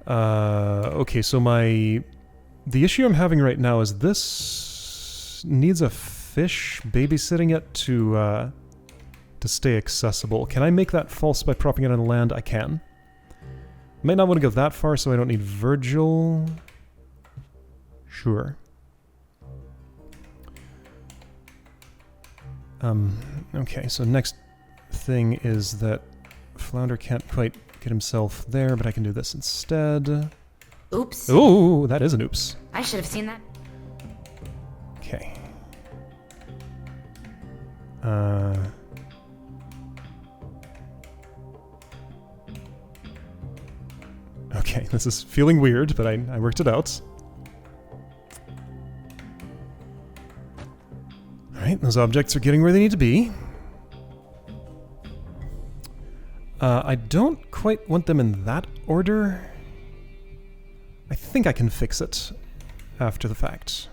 Okay, so the issue I'm having right now is this needs a fish babysitting it to stay accessible. Can I make that false by propping it on land? I can. Might not want to go that far, so I don't need Virgil. Sure. Okay, so next thing is that Flounder can't quite get himself there, but I can do this instead. Oops. Ooh, that is an oops. I should have seen that. Okay. Okay, this is feeling weird, but I worked it out. Alright, those objects are getting where they need to be. I don't quite want them in that order. I think I can fix it after the fact.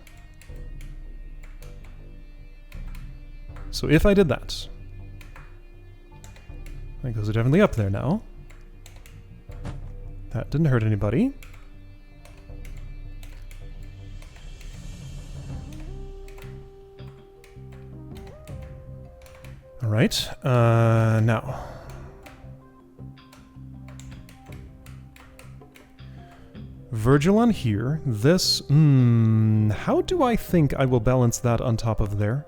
So if I did that, I think those are definitely up there now. That didn't hurt anybody. Alright, now. Virgil on here. This, how do I think I will balance that on top of there?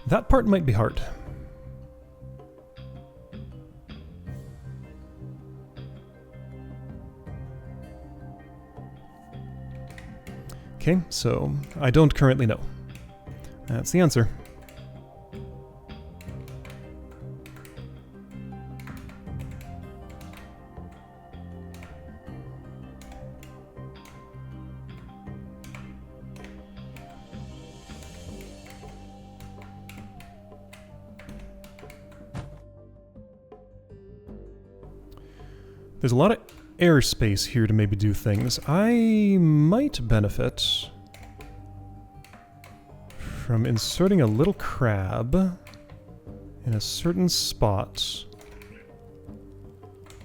That part might be hard. Okay, so I don't currently know. That's the answer. There's a lot of airspace here to maybe do things. I might benefit from inserting a little crab in a certain spot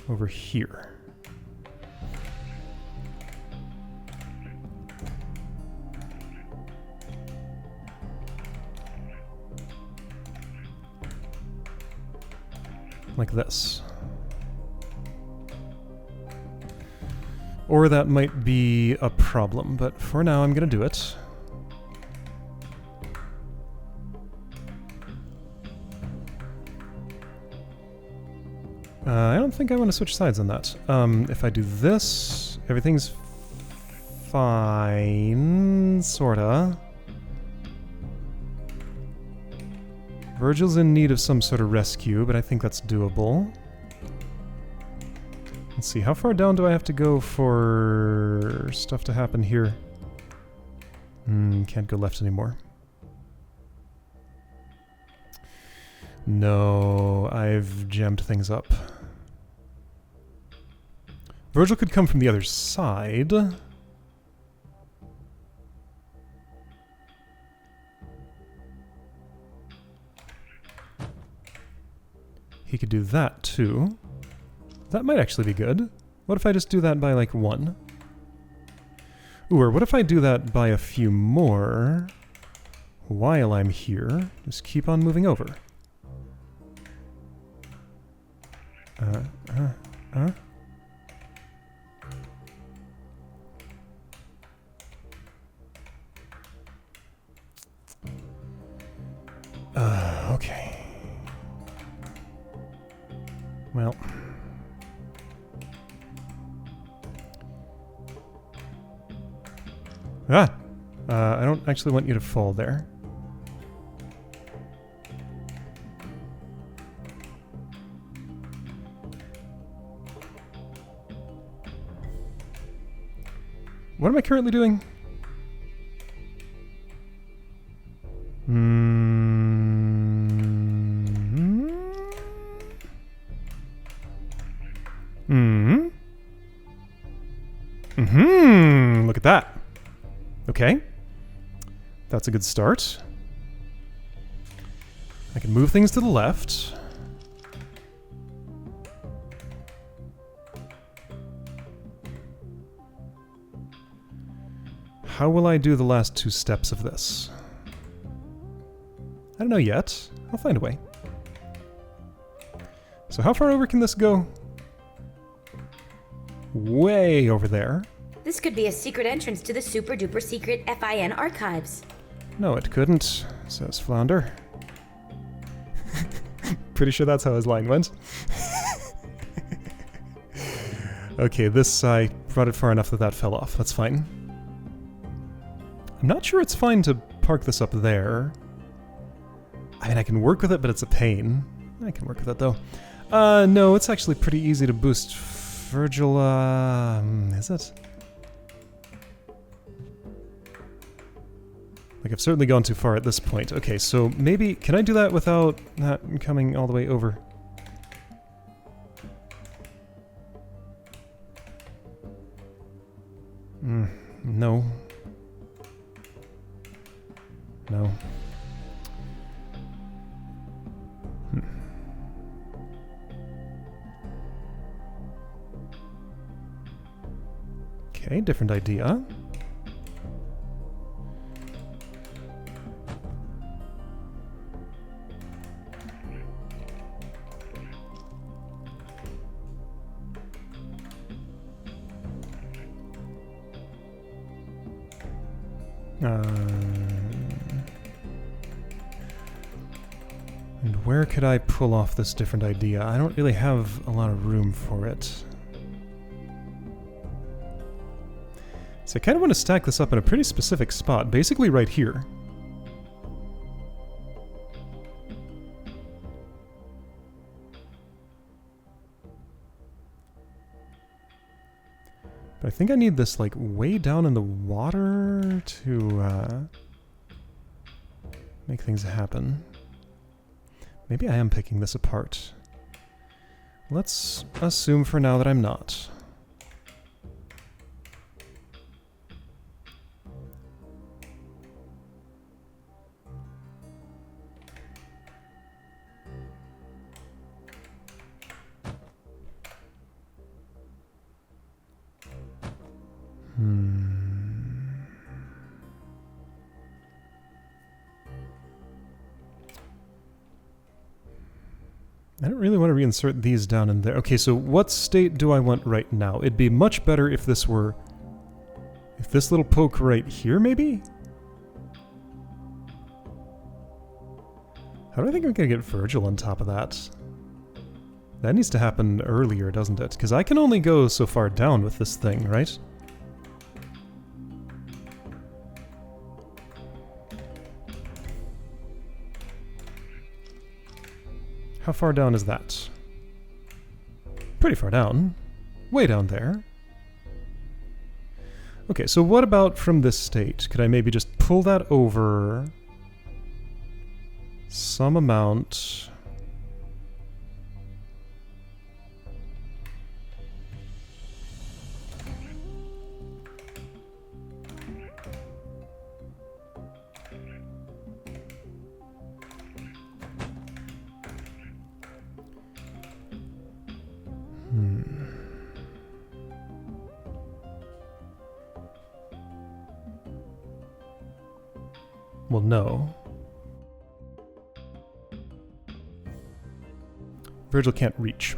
over here. like this. Or that might be a problem, but for now I'm going to do it. I don't think I want to switch sides on that. If I do this, everything's fine, sorta. Virgil's in need of some sort of rescue, but I think that's doable. Let's see, how far down do I have to go for stuff to happen here? Can't go left anymore. No, I've jammed things up. Virgil could come from the other side. He could do that too. That might actually be good. What if I just do that by like 1? Ooh, or what if I do that by a few more while I'm here? Just keep on moving over. Okay. Well. I don't actually want you to fall there. What am I currently doing? Look at that. Okay. That's a good start. I can move things to the left. How will I do the last 2 steps of this? I don't know yet. I'll find a way. So how far over can this go? Way over there. This could be a secret entrance to the super duper secret FIN archives. No, it couldn't, says Flounder. Pretty sure that's how his line went. Okay, this, I brought it far enough that that fell off. That's fine. I'm not sure it's fine to park this up there. I mean, I can work with it, but it's a pain. I can work with it, though. No, it's actually pretty easy to boost Virgil, is it? Like, I've certainly gone too far at this point. Okay, so maybe... Can I do that without that coming all the way over? No. No. Okay, different idea. And where could I pull off this different idea? I don't really have a lot of room for it. So I kind of want to stack this up in a pretty specific spot, basically right here. But I think I need this, like, way down in the water to make things happen. Maybe I am picking this apart. Let's assume for now that I'm not. I don't really want to reinsert these down in there. Okay, so what state do I want right now? It'd be much better if this were... If this little poke right here, maybe? How do I think I'm going to get Virgil on top of that? That needs to happen earlier, doesn't it? Because I can only go so far down with this thing, right? How far down is that? Pretty far down. Way down there. Okay, so what about from this state? Could I maybe just pull that over some amount? Well, no. Virgil can't reach.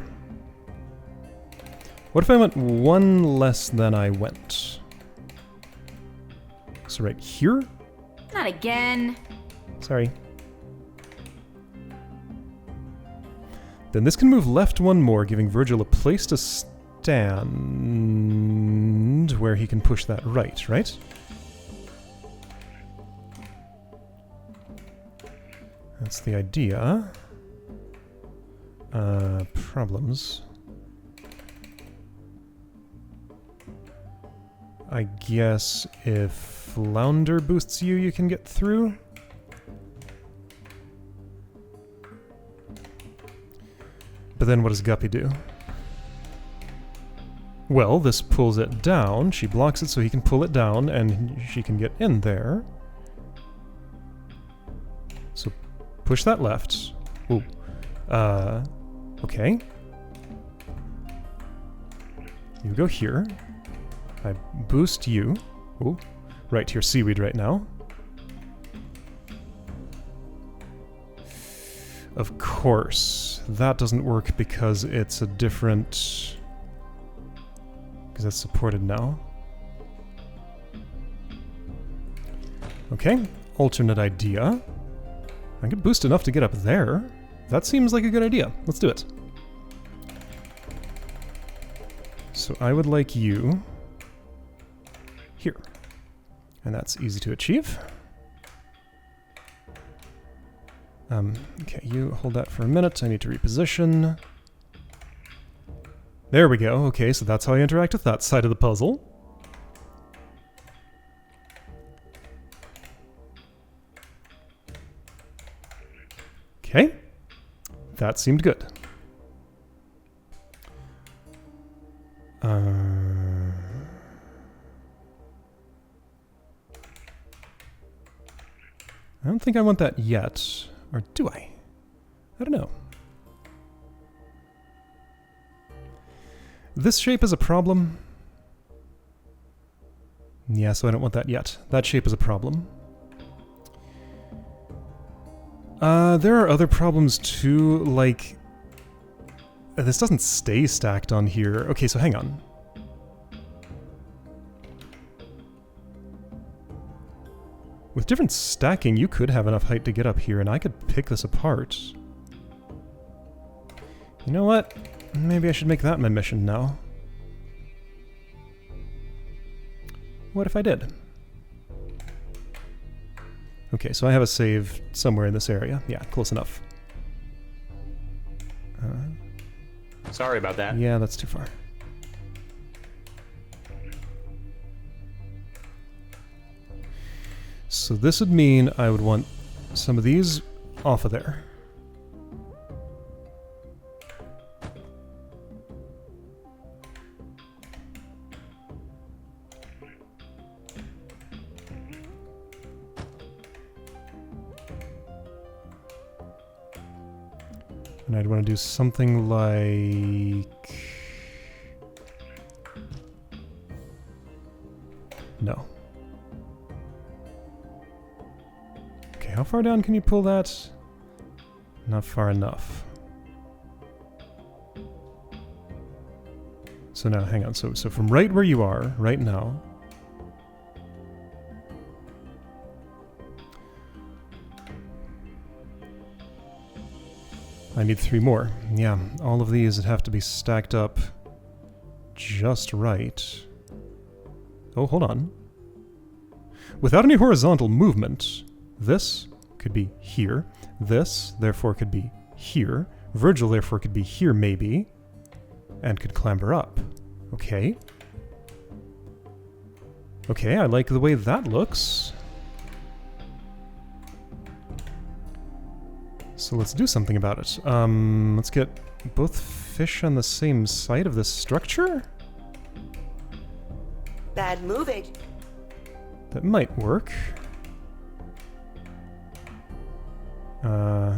What if I went one less than I went? So right here? Not again. Sorry. Then this can move left one more, giving Virgil a place to stand where he can push that right, right? That's the idea. Problems. I guess if Flounder boosts you, you can get through. But then what does Guppy do? Well, this pulls it down. She blocks it so he can pull it down, and she can get in there. So push that left. Ooh. Okay. You go here. I boost you. Ooh. Right to your seaweed right now. Of course. That doesn't work because it's a different... Because it's supported now. Okay. Alternate idea. I could boost enough to get up there. That seems like a good idea. Let's do it. So I would like you here. And that's easy to achieve. Okay, you hold that for a minute. I need to reposition. There we go. Okay, so that's how I interact with that side of the puzzle. Okay. That seemed good. I don't think I want that yet. Or do I? I don't know. This shape is a problem. Yeah, so I don't want that yet. That shape is a problem. There are other problems too, like... This doesn't stay stacked on here. Okay, so hang on. With different stacking, you could have enough height to get up here, and I could pick this apart. You know what? Maybe I should make that my mission now. What if I did? Okay, so I have a save somewhere in this area. Yeah, close enough. Sorry about that. Yeah, that's too far. So this would mean I would want some of these off of there. And I'd want to do something like... No. Okay, how far down can you pull that? Not far enough. So now, hang on. So from right where you are, right now... I need 3 more. Yeah, all of these would have to be stacked up just right. Oh, hold on. Without any horizontal movement, this could be here. This, therefore, could be here. Virgil, therefore, could be here, maybe. And could clamber up. Okay. Okay, I like the way that looks. So let's do something about it. Let's get both fish on the same side of this structure? Bad moving. That might work. Uh-huh.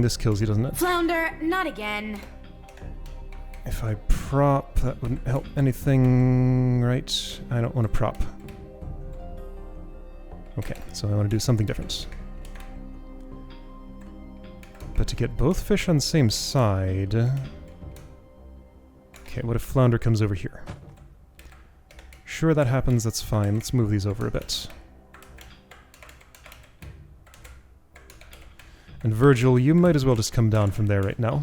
This kills you, doesn't it? Flounder, not again. If I prop, that wouldn't help anything, right? I don't want to prop. Okay, so I want to do something different. But to get both fish on the same side... Okay, what if flounder comes over here? Sure, that happens, that's fine. Let's move these over a bit. And Virgil, you might as well just come down from there right now.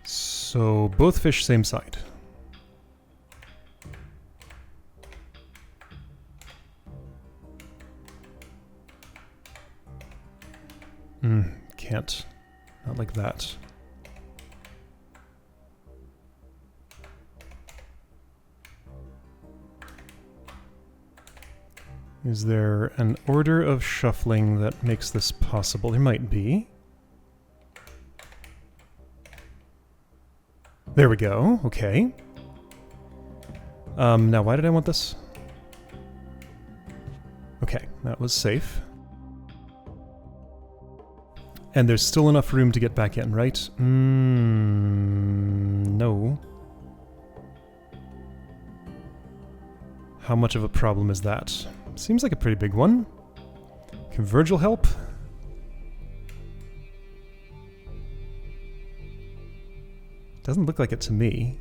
So, both fish same side. Can't. Not like that. Is there an order of shuffling that makes this possible? There might be. There we go. Okay. Now why did I want this? Okay, that was safe. And there's still enough room to get back in, right? No. How much of a problem is that? Seems like a pretty big one. Can Virgil help? Doesn't look like it to me.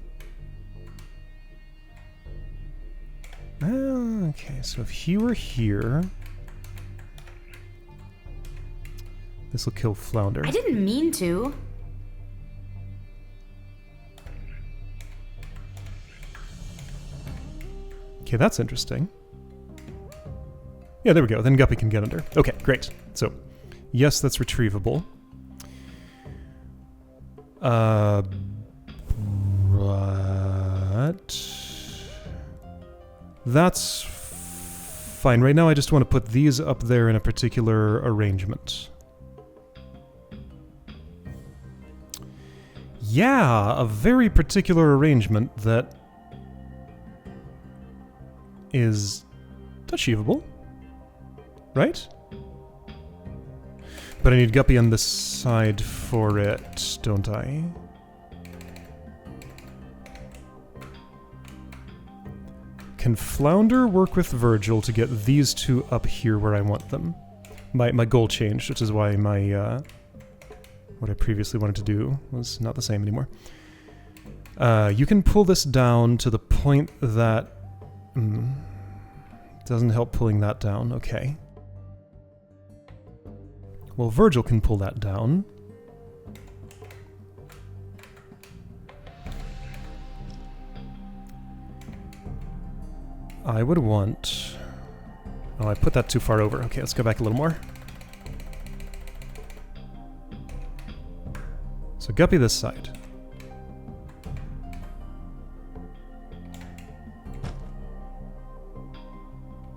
Okay, so if he were here... This will kill flounder. I didn't mean to. Okay, that's interesting. Yeah, there we go. Then Guppy can get under. Okay, great. So, yes, that's retrievable. But... That's fine. Right now I just want to put these up there in a particular arrangement. Yeah, a very particular arrangement that is achievable, right? But I need Guppy on this side for it, don't I? Can Flounder work with Virgil to get these two up here where I want them? My goal changed, which is why my what I previously wanted to do was not the same anymore. You can pull this down to the point that... doesn't help pulling that down, okay. Well, Virgil can pull that down. I would want... Oh, I put that too far over. Okay, let's go back a little more. So Guppy this side.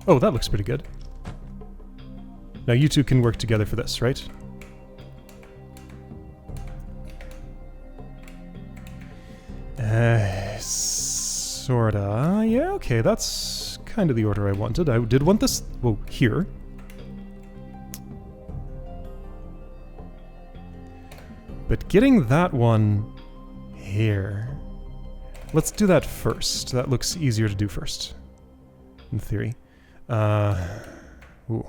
Oh, that looks pretty good. Now you two can work together for this, right? Sorta. Yeah, okay, that's kind of the order I wanted. I did want this, well, here. But getting that one here... Let's do that first. That looks easier to do first. in theory. Ooh.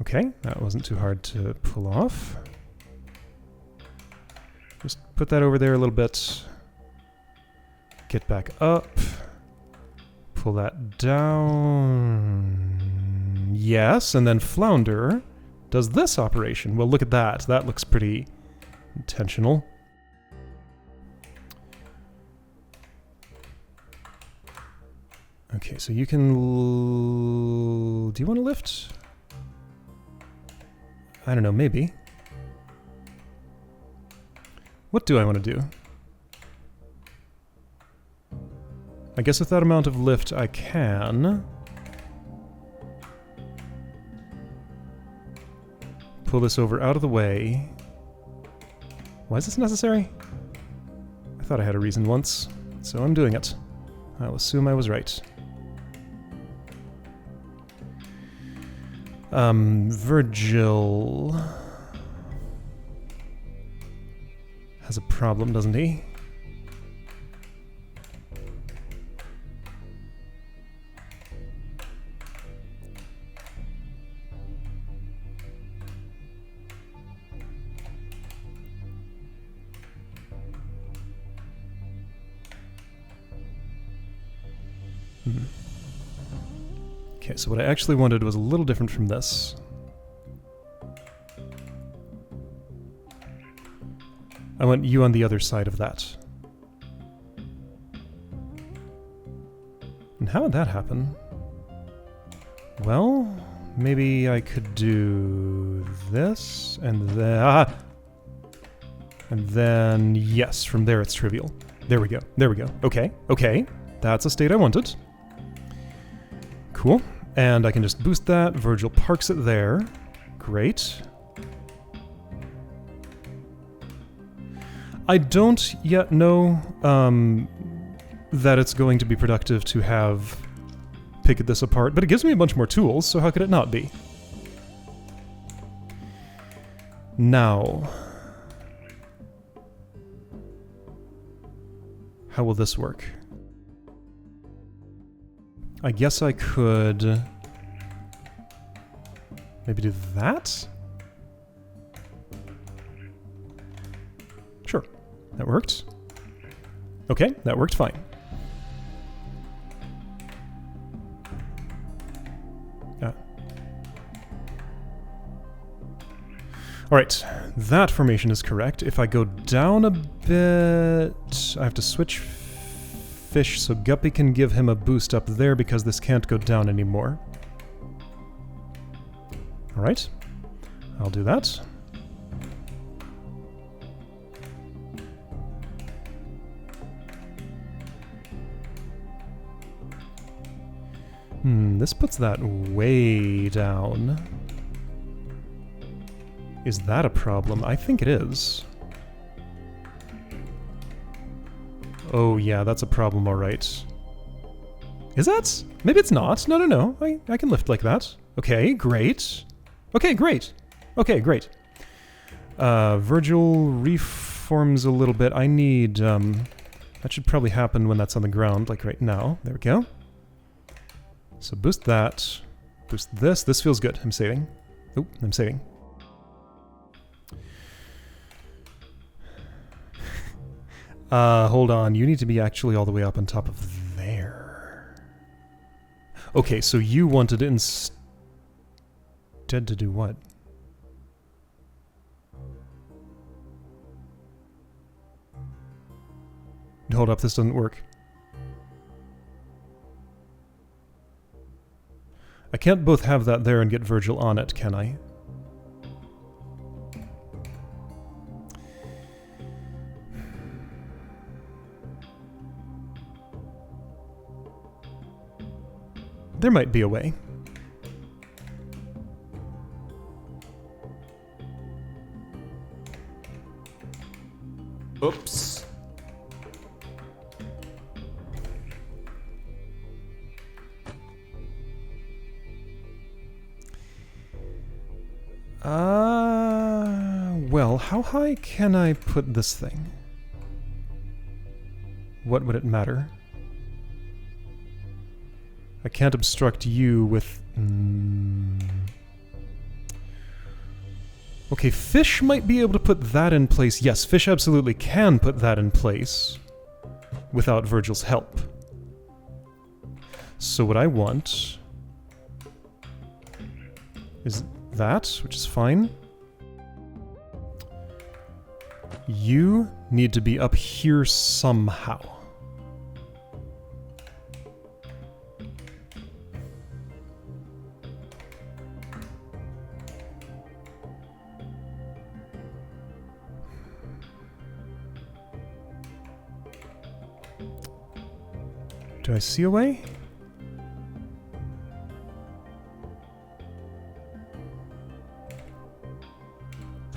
Okay, that wasn't too hard to pull off. Just put that over there a little bit. Get back up. Pull that down. Yes, and then Flounder does this operation. Well, look at that. That looks pretty intentional. Okay, so you can... Do you want to lift? I don't know, maybe. What do I want to do? I guess with that amount of lift I can pull this over out of the way. Why is this necessary? I thought I had a reason once, so I'm doing it. I'll assume I was right. Virgil has a problem, doesn't he? Okay, so what I actually wanted was a little different from this. I want you on the other side of that. And how would that happen? Well, maybe I could do this, and then... And then, yes, from there it's trivial. There we go, there we go. Okay, okay, that's a state I wanted. Cool. And I can just boost that. Virgil parks it there. Great. I don't yet know that it's going to be productive to have pick this apart, but it gives me a bunch more tools, so how could it not be? Now, how will this work? I guess I could maybe do that? Sure, that worked. Okay, that worked fine. Alright, that formation is correct. If I go down a bit, I have to switch fish so Guppy can give him a boost up there because this can't go down anymore. Alright, I'll do that. This puts that way down. Is that a problem? I think it is. Oh yeah, that's a problem, alright. Is that? Maybe it's not. No, no, no. I can lift like that. Okay, great. Okay, great. Okay, great. Virgil reforms a little bit. I need, that should probably happen when that's on the ground, like right now. There we go. So boost that. Boost this. This feels good. I'm saving. Oh, I'm saving. Hold on. You need to be actually all the way up on top of there. Okay, so you wanted instead to do what? Hold up, this doesn't work. I can't both have that there and get Virgil on it, can I? There might be a way. Oops. Well, how high can I put this thing? what would it matter? I can't obstruct you with... Okay, Fish might be able to put that in place. Yes, Fish absolutely can put that in place without Virgil's help. So what I want is that, which is fine. You need to be up here somehow. Do I see a way?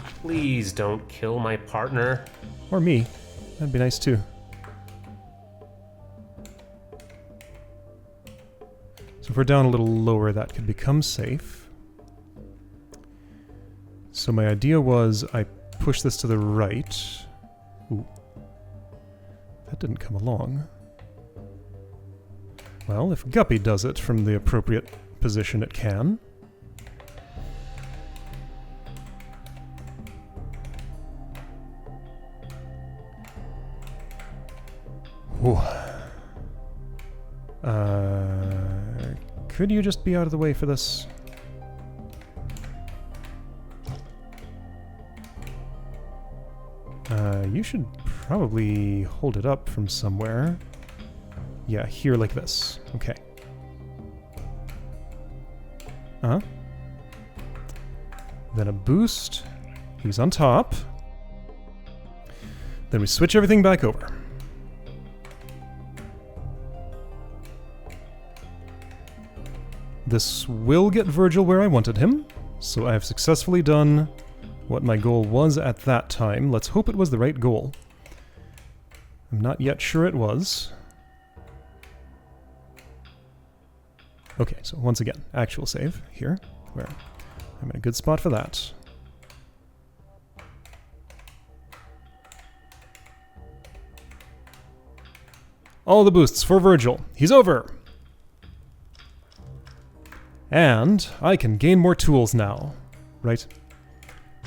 Please don't kill my partner. Or me. That'd be nice too. So if we're down a little lower, that could become safe. So my idea was I push this to the right. Ooh. That didn't come along. Well, if Guppy does it from the appropriate position, it can. Ooh. Could you just be out of the way for this? You should probably hold it up from somewhere. Yeah, here like this. Okay. Then a boost. He's on top. Then we switch everything back over. This will get Virgil where I wanted him, so I have successfully done what my goal was at that time. Let's hope it was the right goal. I'm not yet sure it was. Okay, so once again, actual save here, where I'm in a good spot for that. All the boosts for Virgil. He's over! And I can gain more tools now, right?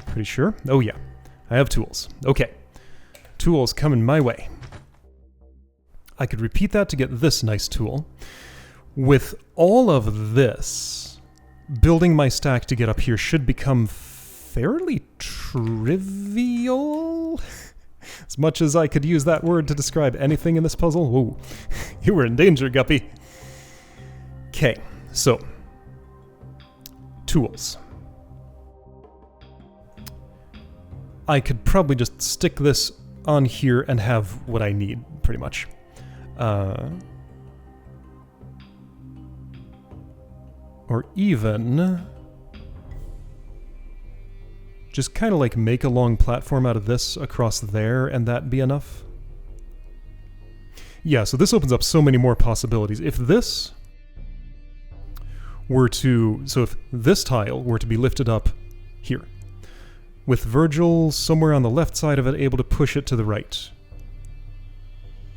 Pretty sure? Oh yeah, I have tools. Okay, tools coming my way. I could repeat that to get this nice tool. With all of this, building my stack to get up here should become fairly trivial. As much as I could use that word to describe anything in this puzzle. Whoa, you were in danger, Guppy. Okay, so tools. I could probably just stick this on here and have what I need, pretty much. Or even just kind of like make a long platform out of this across there and that be enough. Yeah, so this opens up so many more possibilities. If this were to, so if this tile were to be lifted up here, with Virgil somewhere on the left side of it able to push it to the right,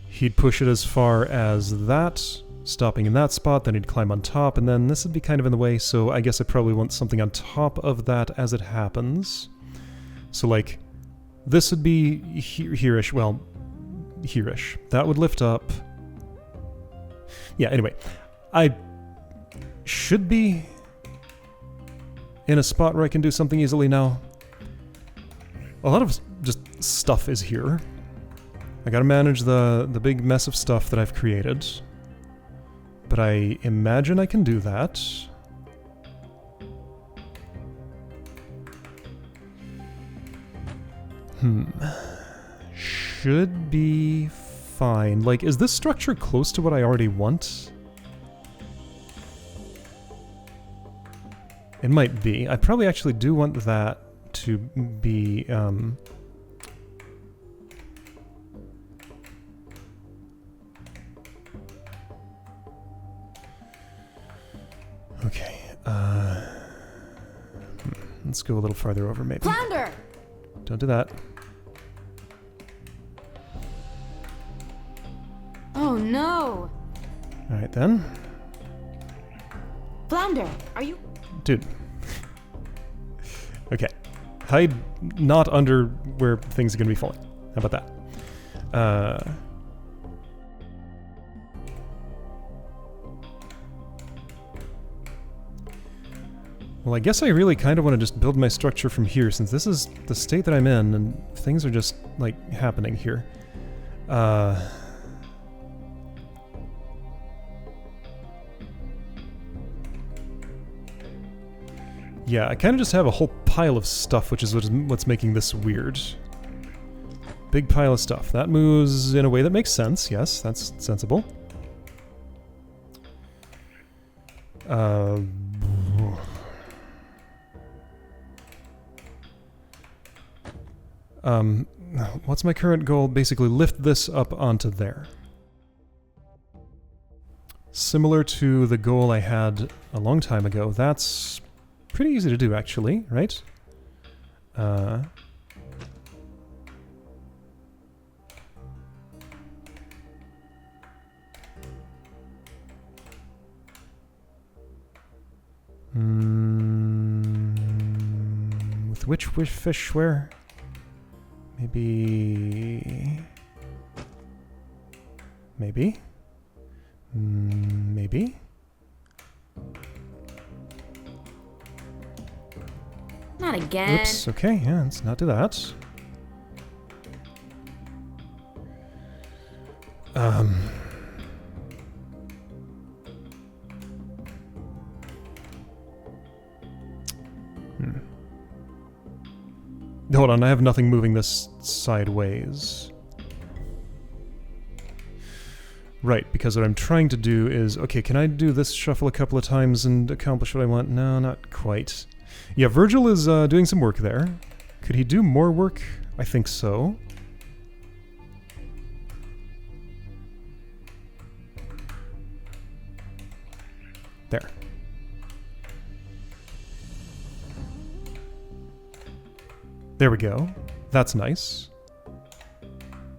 he'd push it as far as that, stopping in that spot, then he'd climb on top, and then this would be kind of in the way, so I guess I probably want something on top of that as it happens. So like, this would be here-ish, well, here-ish. That would lift up. Yeah, anyway, I should be in a spot where I can do something easily now. A lot of just stuff is here. I gotta manage the big mess of stuff that I've created. But I imagine I can do that. Should be fine. Like, is this structure close to what I already want? It might be. I probably actually do want that to be, okay, let's go a little farther over, maybe. Flounder! Don't do that. no! Alright then. Flounder, are you... Dude. Okay. Hide not under where things are going to be falling. How about that? Well, I guess I really kind of want to just build my structure from here, since this is the state that I'm in, and things are just, like, happening here. Yeah, I kind of just have a whole pile of stuff, which is what's making this weird. Big pile of stuff. That moves in a way that makes sense. Yes, that's sensible. What's my current goal? Basically lift this up onto there. Similar to the goal I had a long time ago. That's pretty easy to do, actually, right? With which fish where? Maybe... Maybe? Maybe? Not again. Oops, okay, yeah, let's not do that. Hold on, I have nothing moving this sideways. Right, because what I'm trying to do is... Okay, can I do this shuffle a couple of times and accomplish what I want? No, not quite. Yeah, Virgil is doing some work there. Could he do more work? I think so. There. There we go. That's nice.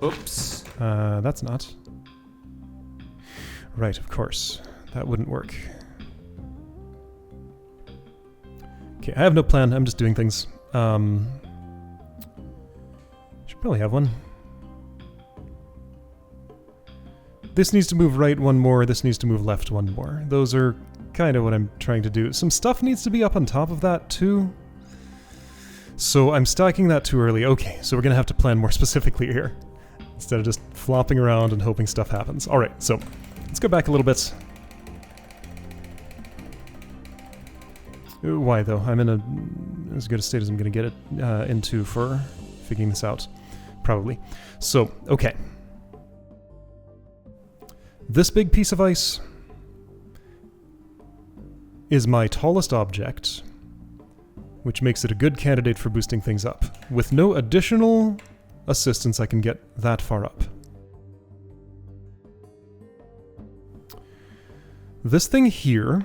Oops. That's not. Right, of course. That wouldn't work. Okay, I have no plan. I'm just doing things. Should probably have one. This needs to move right one more. This needs to move left one more. Those are kind of what I'm trying to do. Some stuff needs to be up on top of that, too. So I'm stacking that too early. Okay, so we're going to have to plan more specifically here. Instead of just flopping around and hoping stuff happens. Alright, so let's go back a little bit. Why, though? I'm in as good a state as I'm going to get it into for figuring this out. Probably. So, okay. This big piece of ice is my tallest object, which makes it a good candidate for boosting things up. With no additional assistance, I can get that far up. This thing here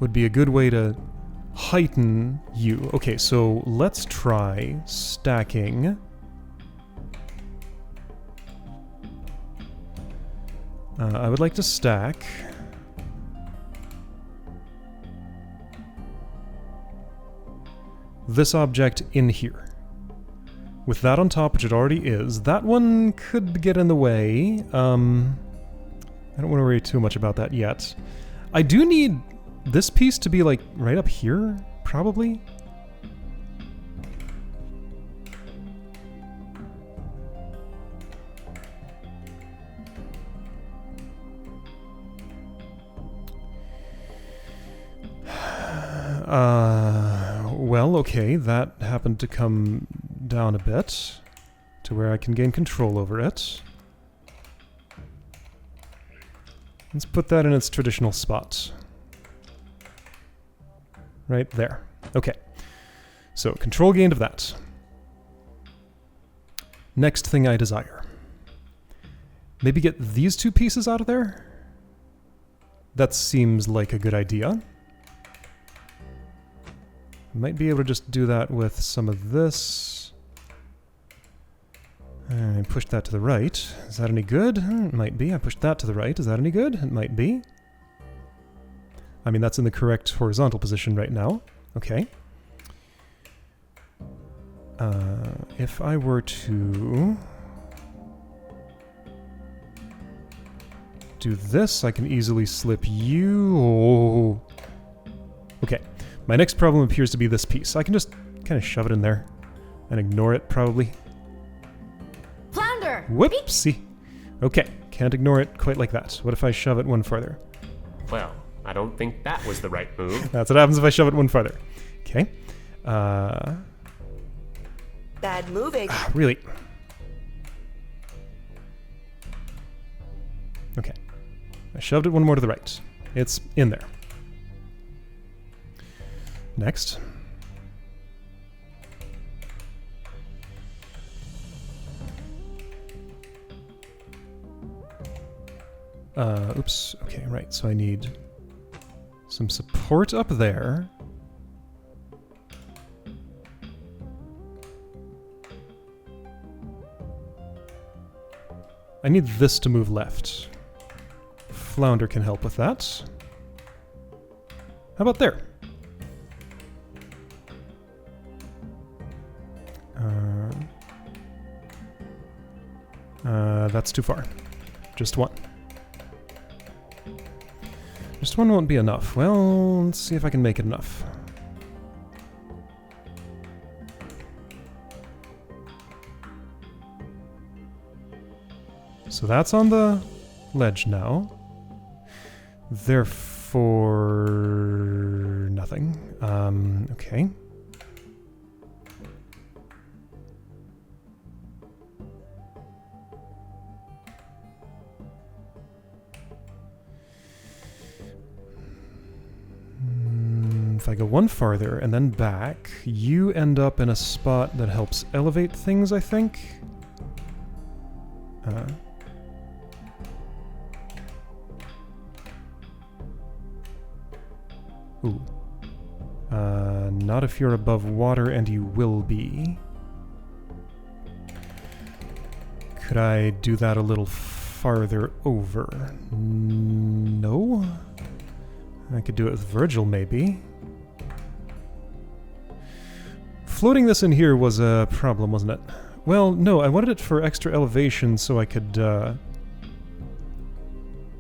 would be a good way to heighten you. Okay, so let's try stacking. I would like to stack this object in here. With that on top, which it already is, that one could get in the way. I don't want to worry too much about that yet. I do need this piece to be, like, right up here, probably. Well, okay, that happened to come down a bit to where I can gain control over it. Let's put that in its traditional spot. Right there. Okay. So, control gained of that. Next thing I desire. Maybe get these two pieces out of there? That seems like a good idea. Might be able to just do that with some of this. I pushed that to the right. Is that any good? It might be. I pushed that to the right. Is that any good? It might be. I mean, that's in the correct horizontal position right now. Okay. If I were to do this, I can easily slip you. Oh. Okay. My next problem appears to be this piece. I can just kind of shove it in there and ignore it, probably. Flounder! Whoopsie. Okay, can't ignore it quite like that. What if I shove it one farther? Well, I don't think that was the right move. That's what happens if I shove it one farther. Okay. Bad moving. Really? Okay. I shoved it one more to the right. It's in there. Next. Oops. Okay, right. So I need some support up there. I need this to move left. Flounder can help with that. How about there? That's too far. Just one. Just one won't be enough. Well, let's see if I can make it enough. So that's on the ledge now. Therefore, nothing. Okay. If I go one farther and then back, you end up in a spot that helps elevate things, I think. Ooh. Not if you're above water, and you will be. Could I do that a little farther over? No? I could do it with Virgil, maybe. Floating this in here was a problem, wasn't it? Well, no, I wanted it for extra elevation so I could,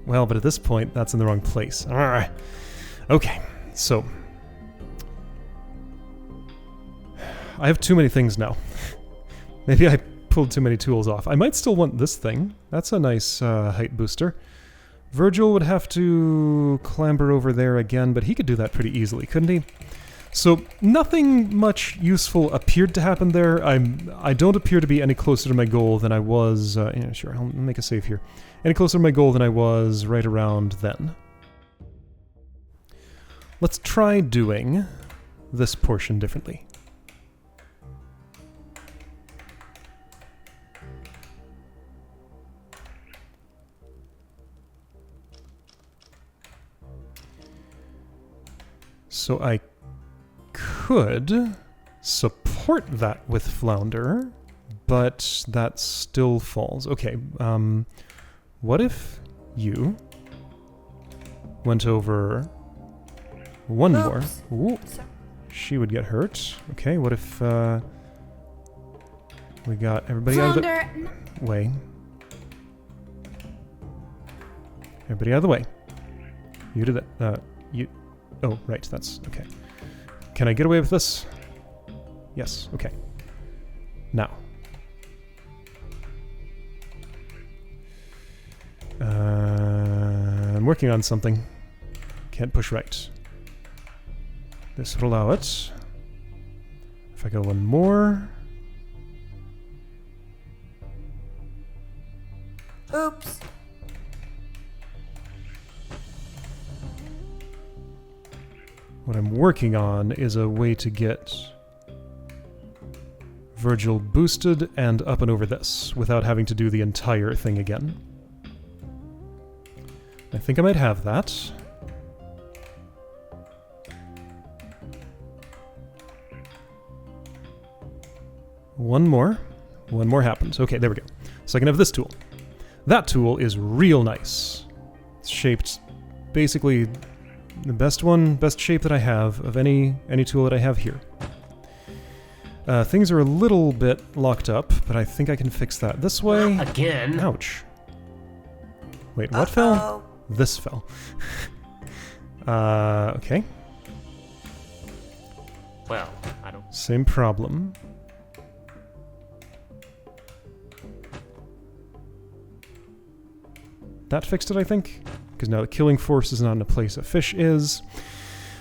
Well, but at this point, that's in the wrong place. Alright. Okay, so... I have too many things now. Maybe I pulled too many tools off. I might still want this thing. That's a nice height booster. Virgil would have to clamber over there again, but he could do that pretty easily, couldn't he? So nothing much useful appeared to happen there. I don't appear to be any closer to my goal than I was... yeah, sure, I'll make a save here. Any closer to my goal than I was right around then. Let's try doing this portion differently. So I could support that with Flounder, but that still falls. Okay, what if you went over one more? Ooh, she would get hurt. Okay, what if we got everybody out of the way? Everybody out of the way. You did that. You... Oh, right, that's... okay. Can I get away with this? Yes, okay. Now. I'm working on something. Can't push right. This would allow it. If I go one more... Oops. What I'm working on is a way to get Virgil boosted and up and over this without having to do the entire thing again. I think I might have that. One more. One more happened. Okay, there we go. So I can have this tool. That tool is real nice. It's shaped basically the best shape that I have of any tool that I have here. Things are a little bit locked up, but I think I can fix that this way. Again. Ouch. Wait, what fell? This fell. Okay. Well, I don't... Same problem. That fixed it, I think? Because now the killing force is not in a place a fish is.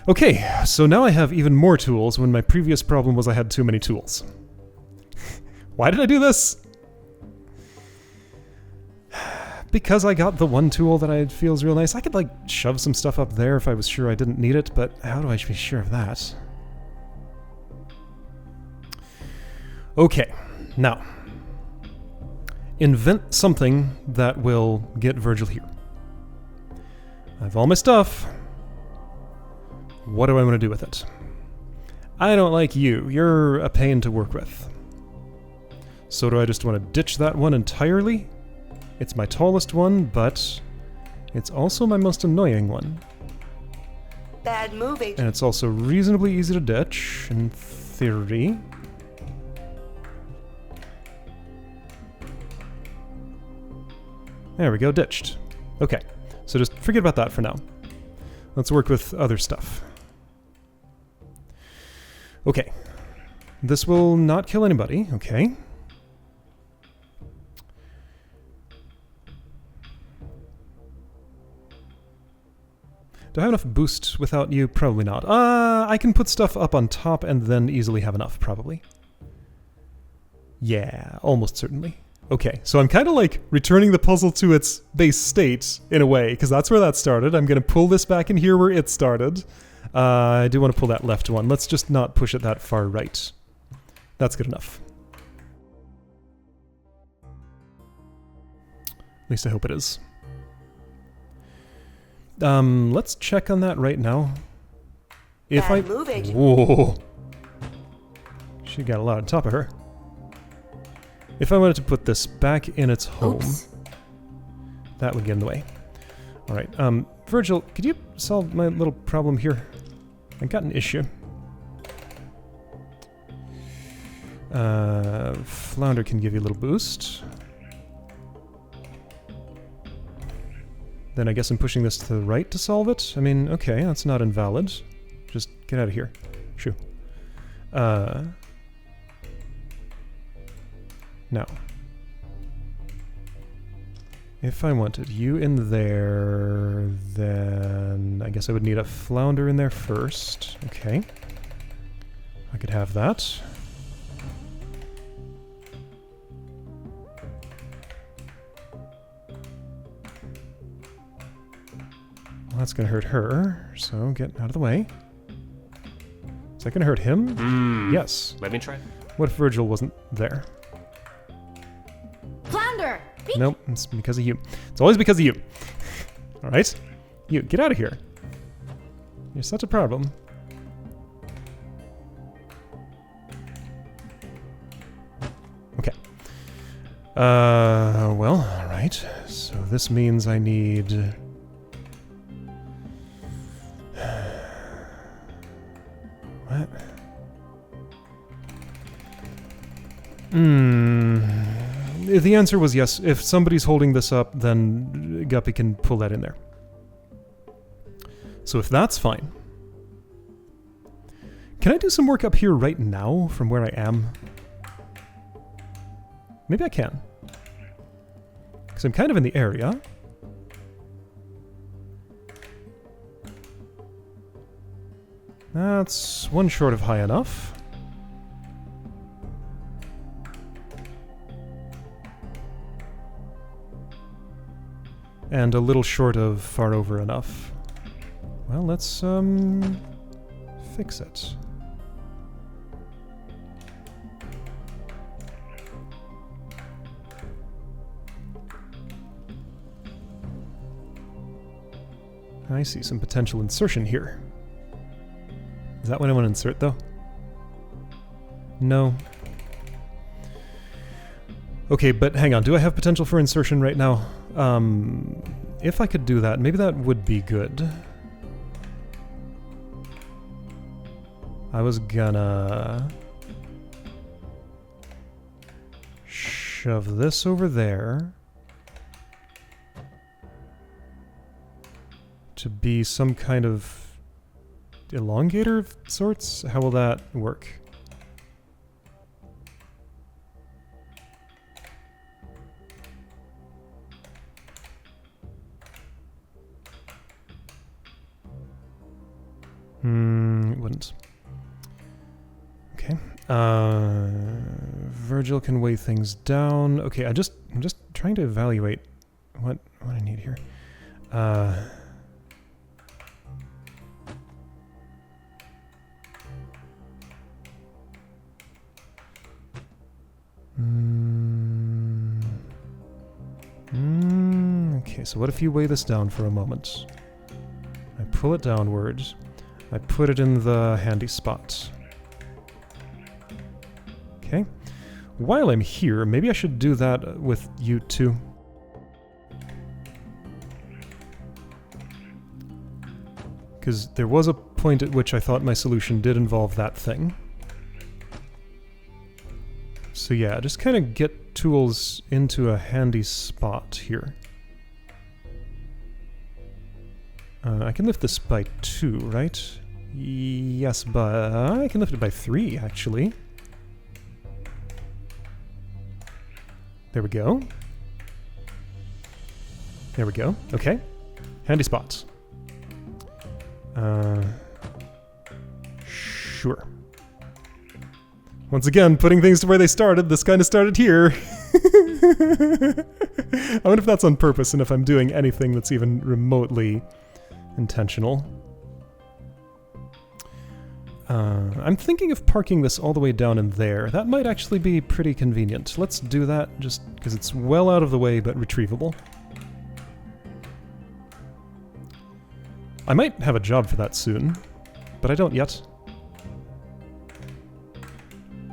Okay, so now I have even more tools when my previous problem was I had too many tools. Why did I do this? Because I got the one tool that feels real nice. I could, like, shove some stuff up there if I was sure I didn't need it, but how do I be sure of that? Okay, now. Invent something that will get Virgil here. I have all my stuff. What do I want to do with it? I don't like you. You're a pain to work with. So do I just want to ditch that one entirely? It's my tallest one, but it's also my most annoying one. Bad move, Agent. And it's also reasonably easy to ditch, in theory. There we go, ditched. Okay, so just forget about that for now. Let's work with other stuff. Okay. This will not kill anybody, okay. Do I have enough boost without you? Probably not. I can put stuff up on top and then easily have enough, probably. Yeah, almost certainly. Okay, so I'm kind of like returning the puzzle to its base state, in a way, because that's where that started. I'm going to pull this back in here where it started. I do want to pull that left one. Let's just not push it that far right. That's good enough. At least I hope it is. Let's check on that right now. If Bad move, Agent. Whoa. She got a lot on top of her. If I wanted to put this back in its home, Oops. that would get in the way. Alright, Virgil, could you solve my little problem here? I got an issue. Flounder can give you a little boost. Then I guess I'm pushing this to the right to solve it? I mean, okay, that's not invalid. Just get out of here. Shoo. Now. If I wanted you in there, then I guess I would need a flounder in there first. Okay. I could have that. Well, that's gonna hurt her, so get out of the way. Is that gonna hurt him? Yes. Let me try. What if Virgil wasn't there? Flounder! Nope, it's because of you. It's always because of you. Alright? You, get out of here. You're such a problem. Okay. Well, alright. So this means I need... What? The answer was yes. If somebody's holding this up, then Guppy can pull that in there. So if that's fine... Can I do some work up here right now from where I am? Maybe I can. Because I'm kind of in the area. That's one short of high enough. And a little short of far over enough. Well, let's, fix it. I see some potential insertion here. Is that what I want to insert, though? No. Okay, but hang on. Do I have potential for insertion right now? If I could do that, maybe that would be good. I was gonna shove this over there to be some kind of elongator of sorts. How will that work? It wouldn't. Okay. Virgil can weigh things down. Okay, I'm just trying to evaluate what I need here. Okay, so what if you weigh this down for a moment? I pull it downwards. I put it in the handy spot. Okay. While I'm here, maybe I should do that with you too. Because there was a point at which I thought my solution did involve that thing. So yeah, just kind of get tools into a handy spot here. I can lift this by 2, right? Yes, but I can lift it by 3, actually. There we go. There we go. Okay. Handy spots. Sure. Once again, putting things to where they started. This kind of started here. I wonder if that's on purpose and if I'm doing anything that's even remotely intentional. I'm thinking of parking this all the way down in there. That might actually be pretty convenient. Let's do that just because it's well out of the way but retrievable. I might have a job for that soon, but I don't yet.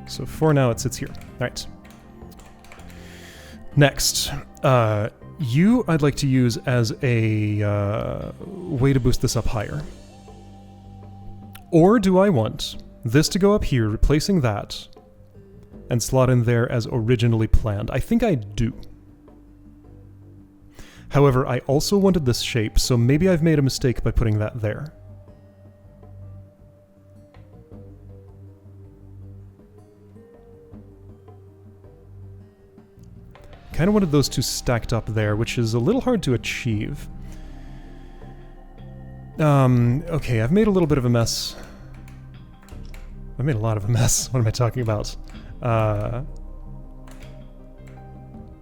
So for now it sits here. Alright. Next. You I'd like to use as a way to boost this up higher. Or do I want this to go up here, replacing that, and slot in there as originally planned? I think I do. However, I also wanted this shape, so maybe I've made a mistake by putting that there. Kind of wanted those two stacked up there, which is a little hard to achieve. Okay, I've made a little bit of a mess. I've made a lot of a mess. What am I talking about?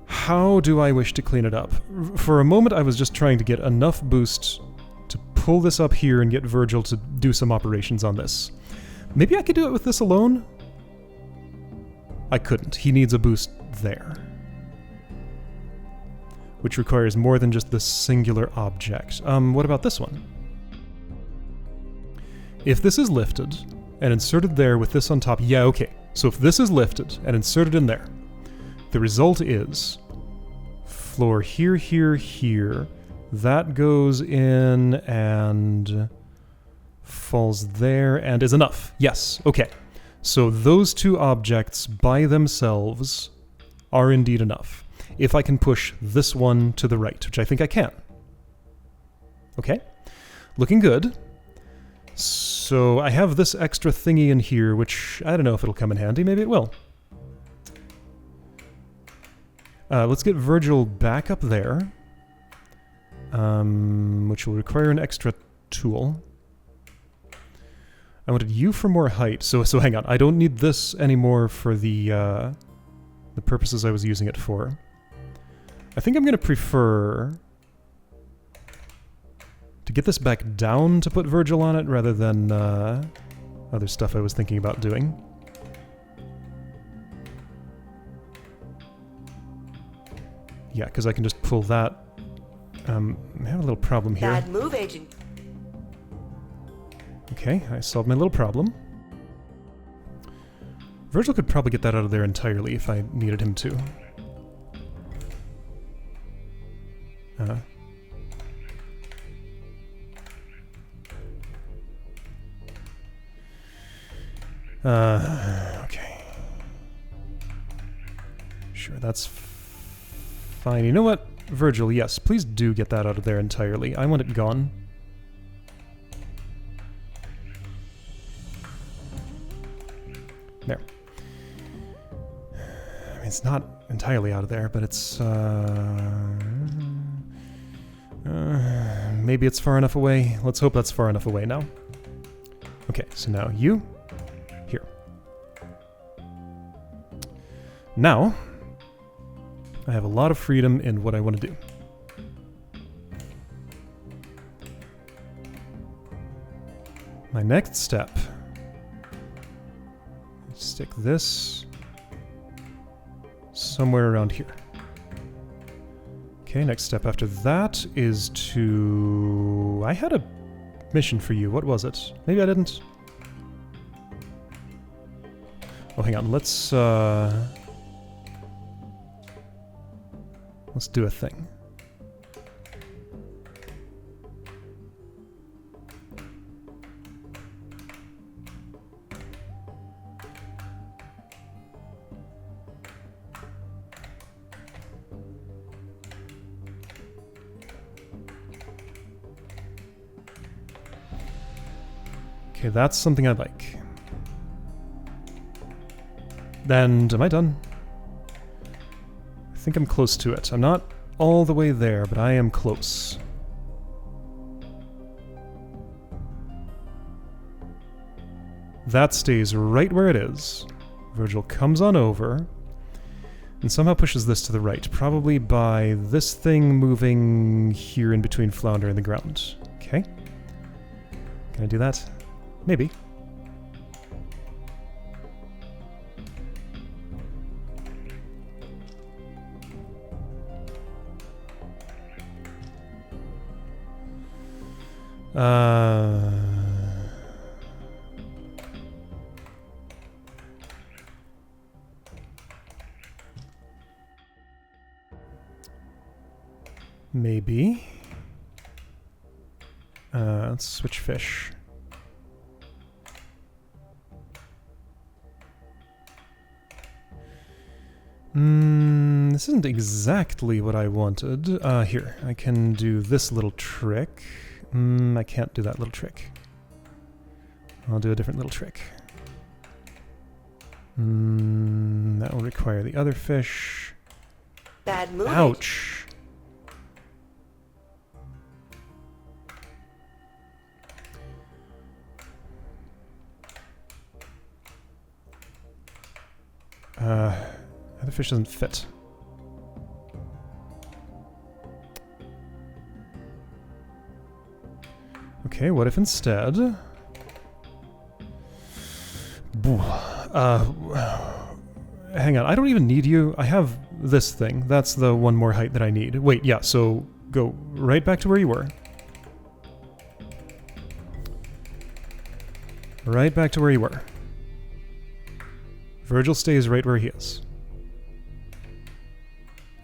How do I wish to clean it up? For a moment, I was just trying to get enough boost to pull this up here and get Virgil to do some operations on this. Maybe I could do it with this alone? I couldn't. He needs a boost there, which requires more than just this singular object. What about this one? If this is lifted and inserted there with this on top, yeah, okay. So if this is lifted and inserted in there, the result is floor here, here, here. That goes in and falls there and is enough. Yes, okay. So those two objects by themselves are indeed enough. If I can push this one to the right, which I think I can. Okay, looking good. So I have this extra thingy in here, which I don't know if it'll come in handy. Maybe it will. Let's get Virgil back up there, which will require an extra tool. I wanted you for more height, so hang on. I don't need this anymore for the purposes I was using it for. I think I'm going to prefer to get this back down to put Virgil on it rather than other stuff I was thinking about doing. Yeah, because I can just pull that. I have a little problem here. Bad move, Agent. Okay, I solved my little problem. Virgil could probably get that out of there entirely if I needed him to. Okay. Sure, that's fine. You know what? Virgil, yes, please do get that out of there entirely. I want it gone. There. I mean, it's not entirely out of there, but it's, maybe it's far enough away. Let's hope that's far enough away now. Okay, so now you, here. Now, I have a lot of freedom in what I want to do. My next step, stick this somewhere around here. Okay, next step after that is to... I had a mission for you. What was it? Maybe I didn't. Oh, hang on. Let's do a thing. Okay, that's something I like. And am I done? I think I'm close to it. I'm not all the way there, but I am close. That stays right where it is. Virgil comes on over and somehow pushes this to the right, probably by this thing moving here in between Flounder and the ground. Okay. Can I do that? Maybe. Maybe. Let's switch fish. This isn't exactly what I wanted. Here, I can do this little trick. I can't do that little trick. I'll do a different little trick. That will require the other fish. Bad move. Ouch! Other fish doesn't fit. Okay, what if instead... hang on, I don't even need you. I have this thing. That's the one more height that I need. Wait, yeah, so go right back to where you were. Right back to where you were. Virgil stays right where he is.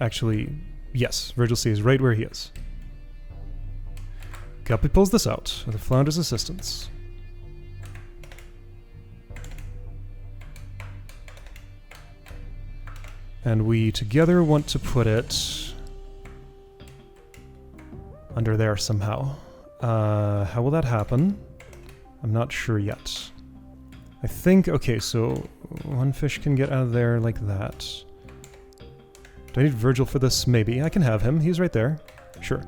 Actually, yes, Virgil stays right where he is. Guppy pulls this out with the Flounder's assistance. And we together want to put it under there somehow. How will that happen? I'm not sure yet. I think, okay, so one fish can get out of there like that. Do I need Virgil for this? Maybe. I can have him. He's right there. Sure.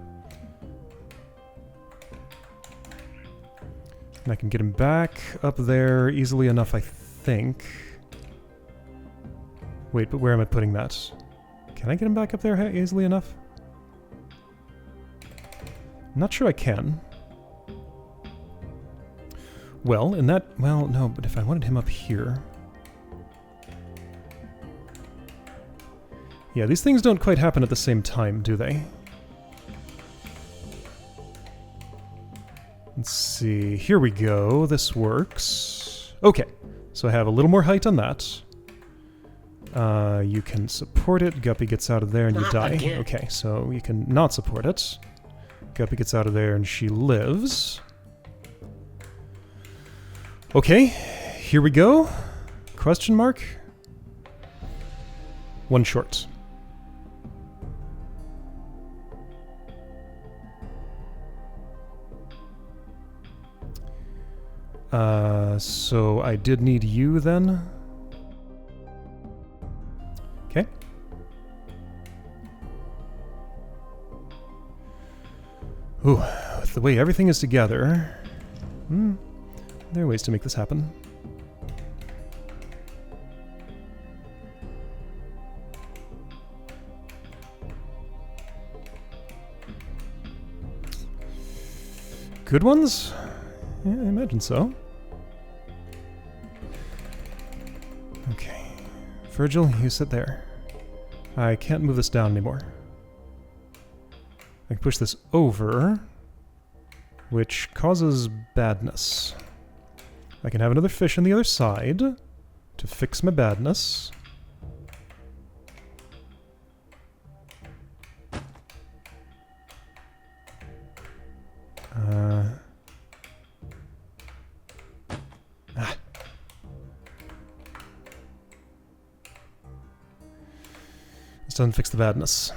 And I can get him back up there easily enough, I think. Wait, but where am I putting that? Can I get him back up there easily enough? I'm not sure I can. Well, in that... Well, no, but if I wanted him up here... Yeah, these things don't quite happen at the same time, do they? Let's see. Here we go. This works. Okay. So I have a little more height on that. You can support it. Guppy gets out of there and you Not die. again. Okay, so you can not support it. Guppy gets out of there and she lives. Okay, here we go. Question mark? One short. So I did need you then. Okay. Ooh, with the way everything is together, there are ways to make this happen. Good ones? Yeah, I imagine so. Okay. Virgil, you sit there. I can't move this down anymore. I can push this over, which causes badness. I can have another fish on the other side to fix my badness. This doesn't fix the badness.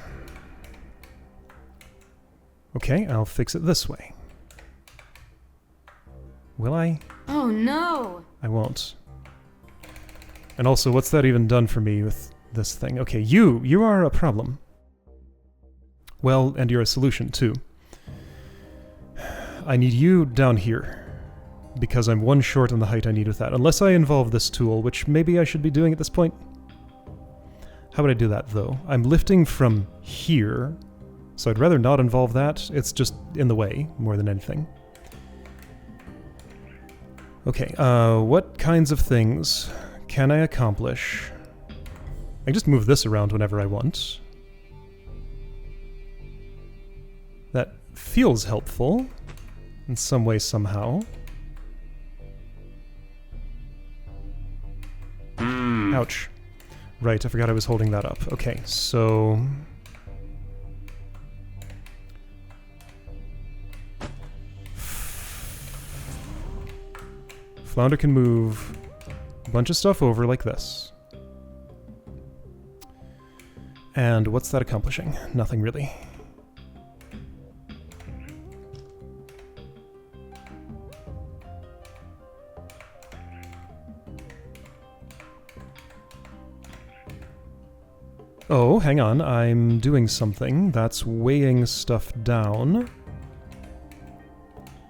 Okay, I'll fix it this way. Will I? Oh no! I won't. And also, what's that even done for me with this thing? Okay, you are a problem. Well, and you're a solution, too. I need you down here, because I'm one short on the height I need with that. Unless I involve this tool, which maybe I should be doing at this point. How would I do that, though? I'm lifting from here, so I'd rather not involve that. It's just in the way, more than anything. Okay, what kinds of things can I accomplish? I can just move this around whenever I want. That feels helpful in some way, somehow. Ouch. Right, I forgot I was holding that up. Okay, so... Flounder can move a bunch of stuff over like this. And what's that accomplishing? Nothing really. Oh, hang on, I'm doing something that's weighing stuff down.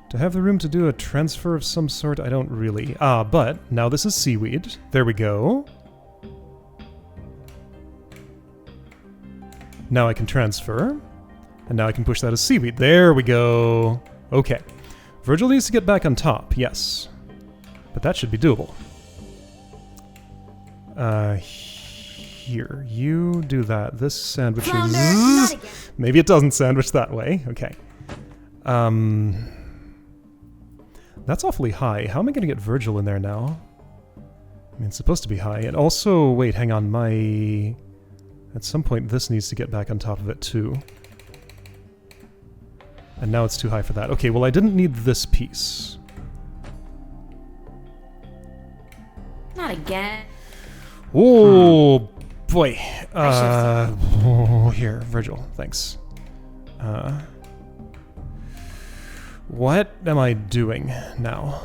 To have the room to do a transfer of some sort, I don't really. Ah, but now this is seaweed. There we go. Now I can transfer. And now I can push that as seaweed. There we go. Okay. Virgil needs to get back on top, yes. But that should be doable. Here, you do that. This sandwiches... Flounder, not again. Maybe it doesn't sandwich that way. Okay. That's awfully high. How am I going to get Virgil in there now? I mean, it's supposed to be high. And also, wait, hang on. At some point, this needs to get back on top of it, too. And now it's too high for that. Okay, well, I didn't need this piece. Not again. Oh, boy. Here, Virgil. Thanks. What am I doing now?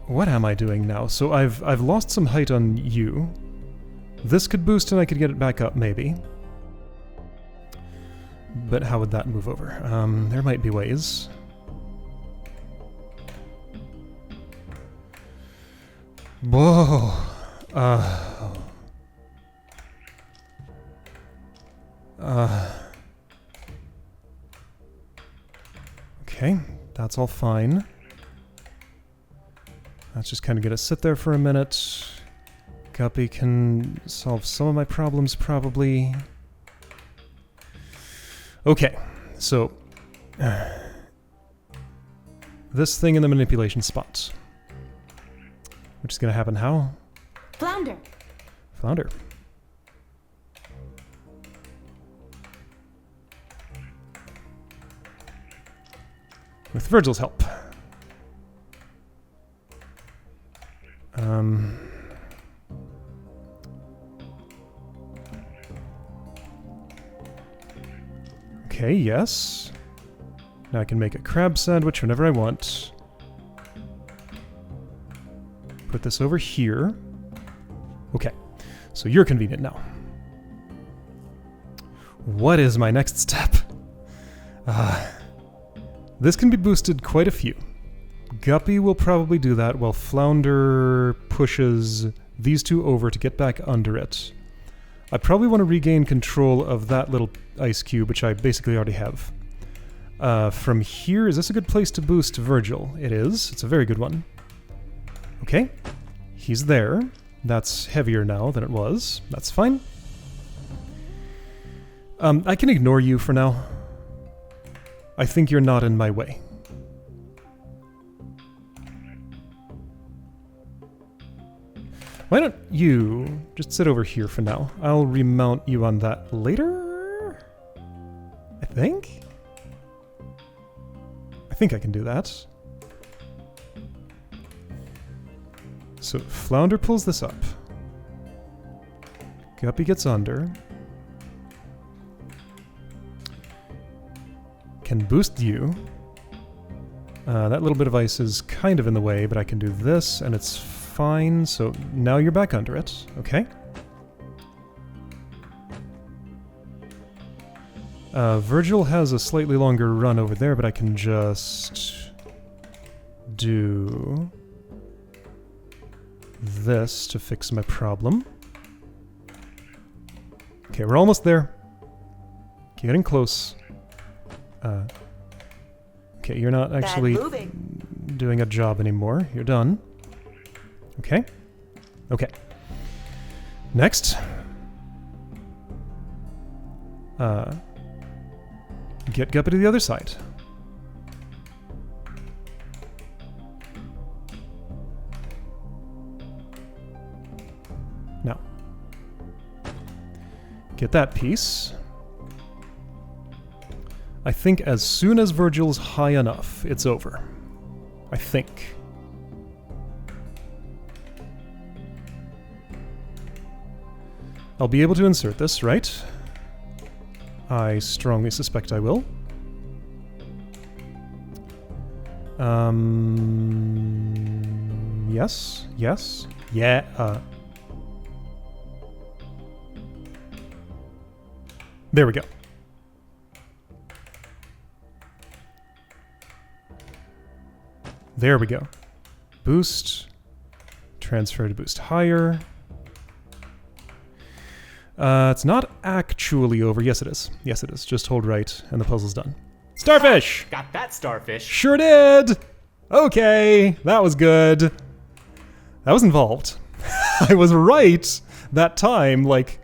What am I doing now? So I've lost some height on you. This could boost and I could get it back up, maybe. But how would that move over? There might be ways. Whoa. Okay, that's all fine. Let's just kind of get it sit there for a minute. Guppy can solve some of my problems, probably. Okay, so... this thing in the manipulation spot. Which is going to happen how? Flounder. Flounder. With Virgil's help. Okay, yes. Now I can make a crab sandwich whenever I want. Put this over here. Okay, so you're convenient now. What is my next step? This can be boosted quite a few. Guppy will probably do that while Flounder pushes these two over to get back under it. I probably want to regain control of that little ice cube, which I basically already have. From here, is this a good place to boost Virgil? It is. It's a very good one. Okay. He's there. That's heavier now than it was. That's fine. I can ignore you for now. I think you're not in my way. Why don't you just sit over here for now? I'll remount you on that later? I think? I think I can do that. So Flounder pulls this up. Guppy gets under. Can boost you. That little bit of ice is kind of in the way, but I can do this and it's fine. So now you're back under it. Okay. Virgil has a slightly longer run over there, but I can just do this to fix my problem. Okay, we're almost there. Getting close. Okay, you're not actually doing a job anymore. You're done. Okay. Okay. Next. Get Guppy to the other side. Now. Get that piece. I think as soon as Virgil's high enough, it's over. I think. I'll be able to insert this, right? I strongly suspect I will. Yes, yes, yeah, There we go. There we go. Boost. Transfer to boost higher. It's not actually over. Yes, it is. Yes, it is. Just hold right, and the puzzle's done. Starfish! Got that starfish. Sure did! Okay, that was good. That was involved. I was right that time, like,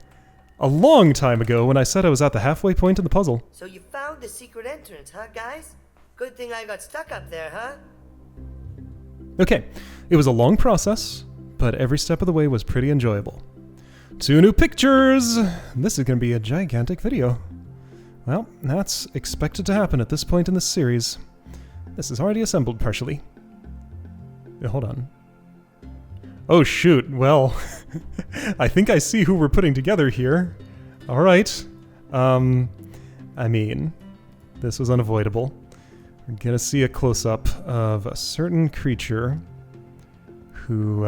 a long time ago when I said I was at the halfway point in the puzzle. So you found the secret entrance, huh, guys? Good thing I got stuck up there, huh? Okay, it was a long process, but every step of the way was pretty enjoyable. 2 new pictures! This is going to be a gigantic video. Well, that's expected to happen at this point in the series. This is already assembled partially. Hold on. Oh shoot, well, I think I see who we're putting together here. Alright. I mean, this was unavoidable. We're gonna see a close-up of a certain creature who,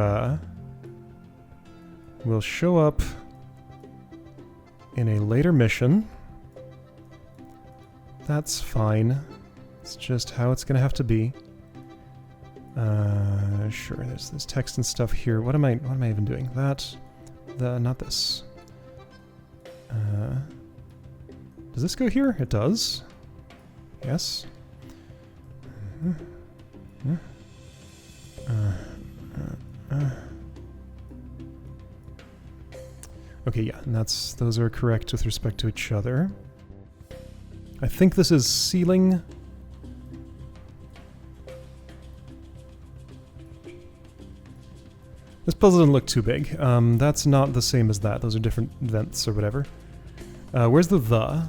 will show up in a later mission. That's fine. It's just how it's gonna have to be. Sure, there's text and stuff here. What am I even doing? Not this. Does this go here? It does. Yes. Okay, yeah, and those are correct with respect to each other. I think this is ceiling. This puzzle doesn't look too big. That's not the same as that. Those are different vents or whatever. Where's the?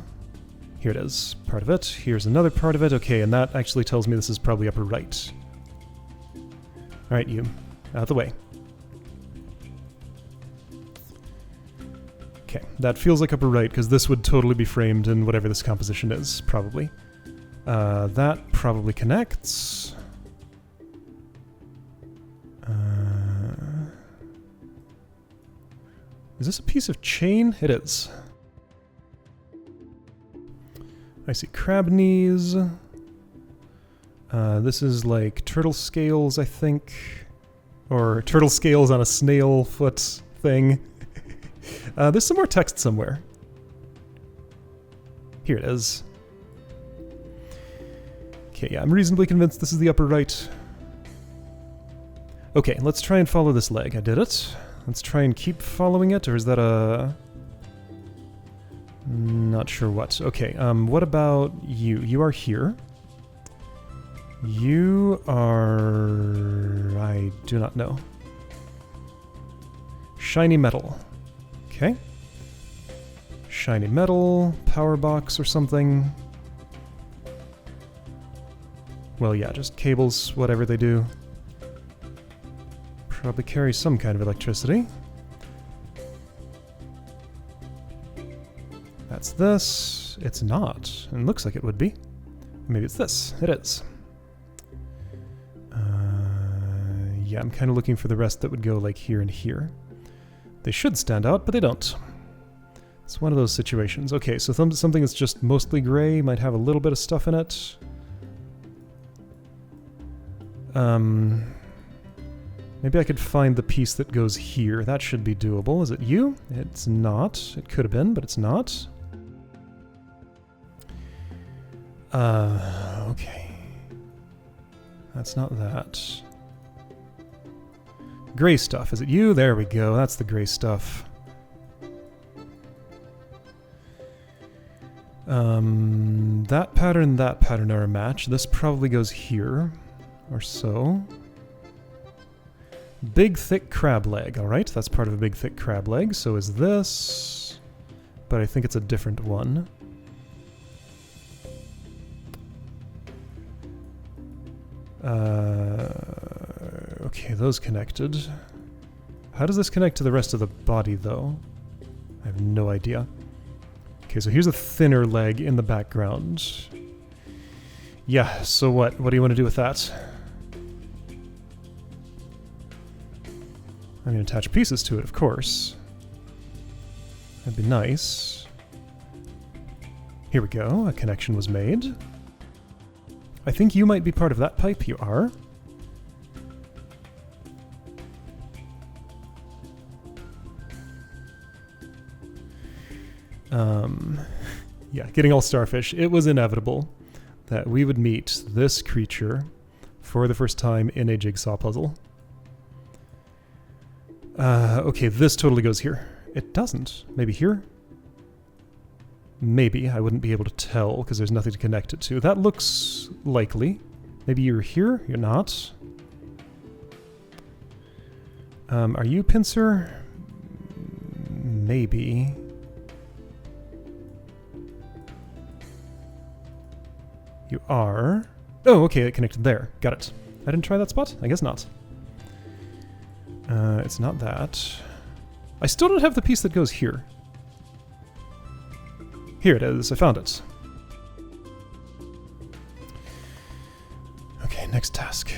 Here it is. Part of it. Here's another part of it. Okay, and that actually tells me this is probably upper right. Alright, you. Out of the way. Okay, that feels like upper right, because this would totally be framed in whatever this composition is, probably. That probably connects. Is this a piece of chain? It is. I see crab knees. This is like turtle scales, I think. Or turtle scales on a snail foot thing. There's some more text somewhere. Here it is. Okay, yeah, I'm reasonably convinced this is the upper right. Okay, let's try and follow this leg. I did it. Let's try and keep following it, or is that a... Not sure what. Okay, what about you? You are here. You are... I do not know. Shiny metal. Okay. Shiny metal, power box or something. Well, yeah, just cables, whatever they do. Probably carry some kind of electricity. That's this. It's not. It looks like it would be. Maybe it's this. It is. Yeah, I'm kind of looking for the rest that would go like here and here. They should stand out, but they don't. It's one of those situations. Okay, so something that's just mostly gray might have a little bit of stuff in it. Maybe I could find the piece that goes here. That should be doable. Is it you? It's not. It could have been, but it's not. Okay. That's not that. Gray stuff. Is it you? There we go. That's the gray stuff. That pattern are a match. This probably goes here. Or so. Big, thick crab leg. Alright, that's part of a big, thick crab leg. So is this... But I think it's a different one. Okay, those connected. How does this connect to the rest of the body, though? I have no idea. Okay, so here's a thinner leg in the background. Yeah, so what? What do you want to do with that? I'm going to attach pieces to it, of course. That'd be nice. Here we go, a connection was made. I think you might be part of that pipe. You are. Yeah, getting all starfish. It was inevitable that we would meet this creature for the first time in a Jigsaw puzzle. Okay, this totally goes here. It doesn't. Maybe here? Maybe. I wouldn't be able to tell because there's nothing to connect it to. That looks likely. Maybe you're here? You're not. Are you pincer? Maybe. You are. Oh, okay, it connected there. Got it. I didn't try that spot? I guess not. It's not that. I still don't have the piece that goes here. Here it is. I found it. Okay, next task.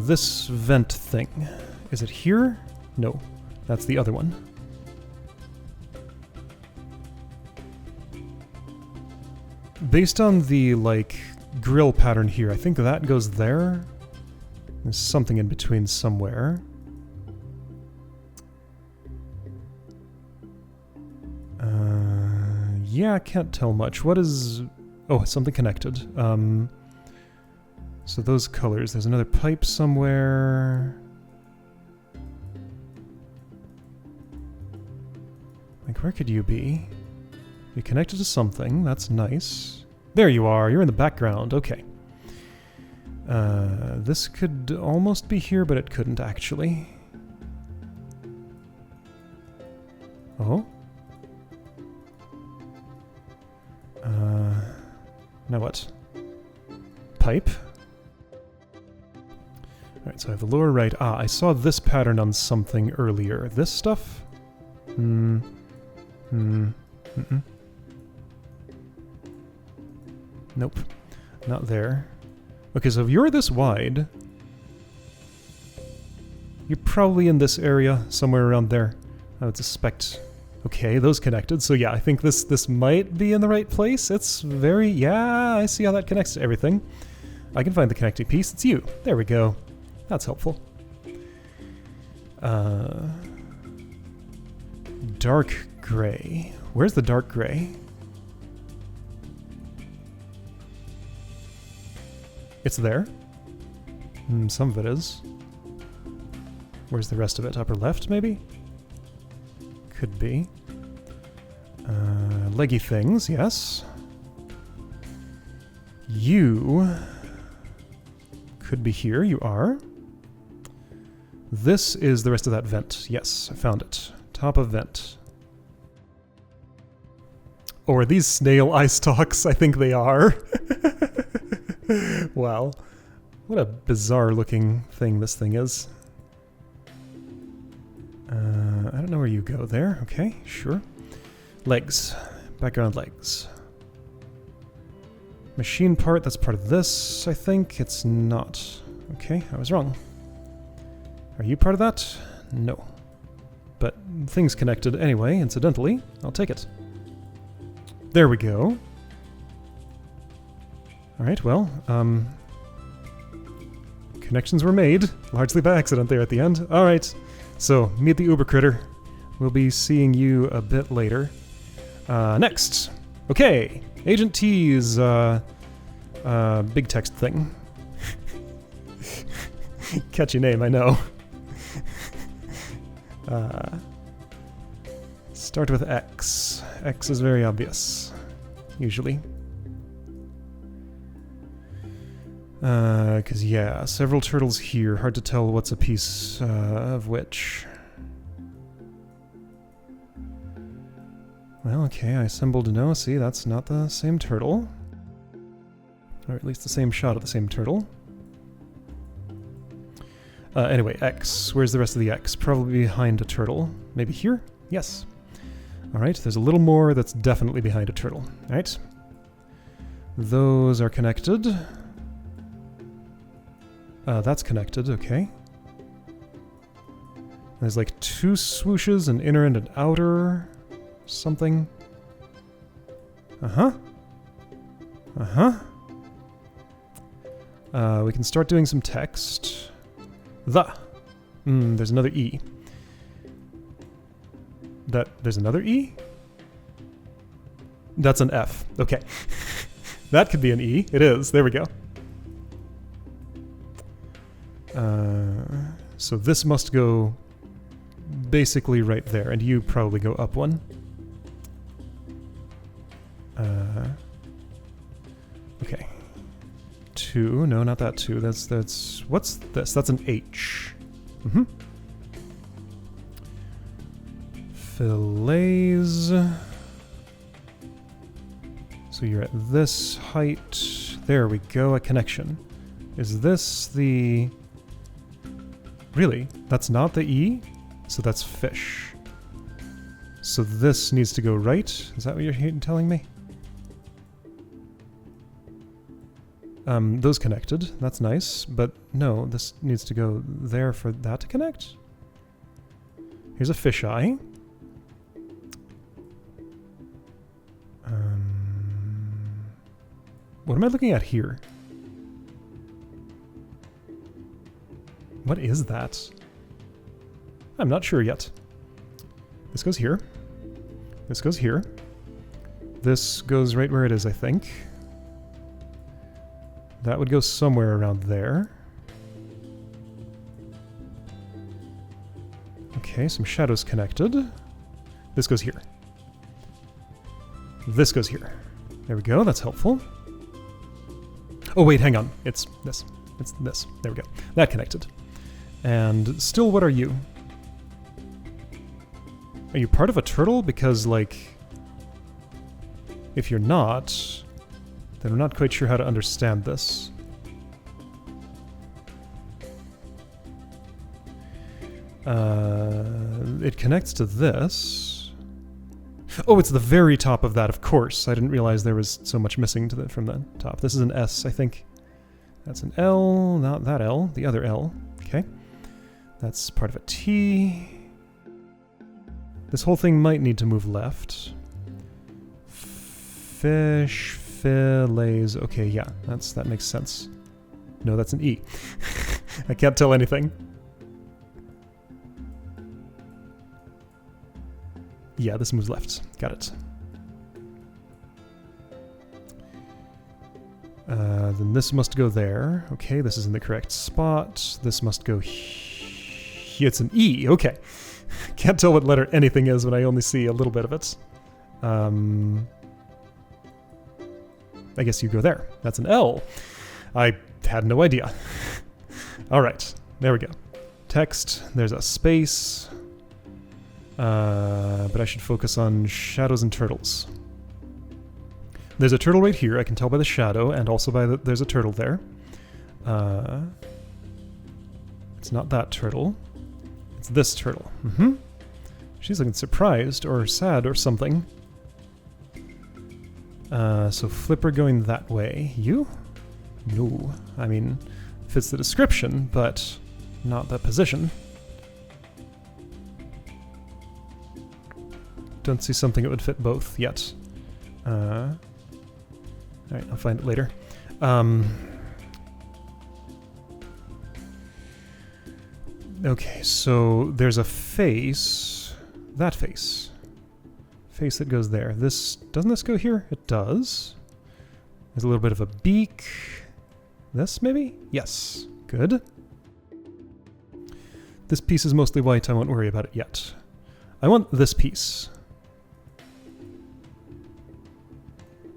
This vent thing. Is it here? No. That's the other one. Based on the, like, grill pattern here, I think that goes there. There's something in between somewhere. Yeah, I can't tell much. What is... Oh, something connected. So those colors. There's another pipe somewhere. Like, where could you be? You're connected to something. That's nice. There you are. You're in the background. Okay. This could almost be here, but it couldn't actually. Oh? Now what? Pipe? Alright, so I have the lower right. Ah, I saw this pattern on something earlier. This stuff? Nope. Not there. Okay, so if you're this wide, you're probably in this area, somewhere around there. I would suspect. Okay, those connected. So yeah, I think this might be in the right place. It's very... Yeah, I see how that connects to everything. I can find the connecting piece. It's you. There we go. That's helpful. Dark gray. Where's the dark gray? It's there. Some of it is. Where's the rest of it? Upper left, maybe? Could be. Leggy things, yes. You could be here. You are. This is the rest of that vent. Yes, I found it. Top of vent. Or are these snail eye stalks? I think they are. Wow. What a bizarre looking thing this thing is. I don't know where you go there. Okay, sure. Legs. Background legs. Machine part, that's part of this, I think. It's not. Okay, I was wrong. Are you part of that? No. But things connected anyway, incidentally. I'll take it. There we go. Alright, well, connections were made, largely by accident there at the end. Alright, so, meet the Uber Critter. We'll be seeing you a bit later. Next! Okay, Agent T's, big text thing. Catchy name, I know. Start with X. X is very obvious, usually. Because, yeah, several turtles here. Hard to tell what's a piece of which. Well, okay, I assembled no. See, that's not the same turtle. Or at least the same shot of the same turtle. Anyway, X. Where's the rest of the X? Probably behind a turtle. Maybe here? Yes. Alright, there's a little more that's definitely behind a turtle. Alright. Those are connected. That's connected, okay. There's like two swooshes, an inner and an outer something. Uh-huh. Uh-huh. We can start doing some text. There's another E. There's another E? That's an F. Okay. That could be an E. It is. There we go. So this must go basically right there, and you probably go up one. Okay. 2. No, not that 2. That's... What's this? That's an H. Mm-hmm. Fillets. So you're at this height. There we go, a connection. Is this the... Really? That's not the E? So that's fish. So this needs to go right? Is that what you're telling me? Those connected. That's nice. But no, this needs to go there for that to connect? Here's a fisheye. What am I looking at here? What is that? I'm not sure yet. This goes here. This goes here. This goes right where it is, I think. That would go somewhere around there. Okay, some shadows connected. This goes here. This goes here. There we go, that's helpful. Oh wait, hang on. It's this. It's this. There we go. That connected. And still, what are you? Are you part of a turtle? Because, like, if you're not, then I'm not quite sure how to understand this. It connects to this. Oh, it's the very top of that, of course. I didn't realize there was so much missing from the top. This is an S, I think. That's an L, not that L, the other L. Okay. That's part of a T. This whole thing might need to move left. Fish Fillets. Okay, yeah, that makes sense. No, that's an E. I can't tell anything. Yeah, this moves left. Got it. Then this must go there. Okay, this is in the correct spot. This must go here. It's an E. Okay. Can't tell what letter anything is when I only see a little bit of it. I guess you go there. That's an L. I had no idea. All right, there we go. Text, there's a space. But I should focus on shadows and turtles. There's a turtle right here, I can tell by the shadow, and also by there's a turtle there. It's not that turtle. It's this turtle. Mm-hmm. She's looking surprised, or sad, or something. So Flipper going that way. You? No. I mean, fits the description, but not the position. Don't see something that would fit both yet. Alright, I'll find it later. Okay, so there's a face. That face. Face that goes there. Doesn't this go here? It does. There's a little bit of a beak. This, maybe? Yes. Good. This piece is mostly white, I won't worry about it yet. I want this piece.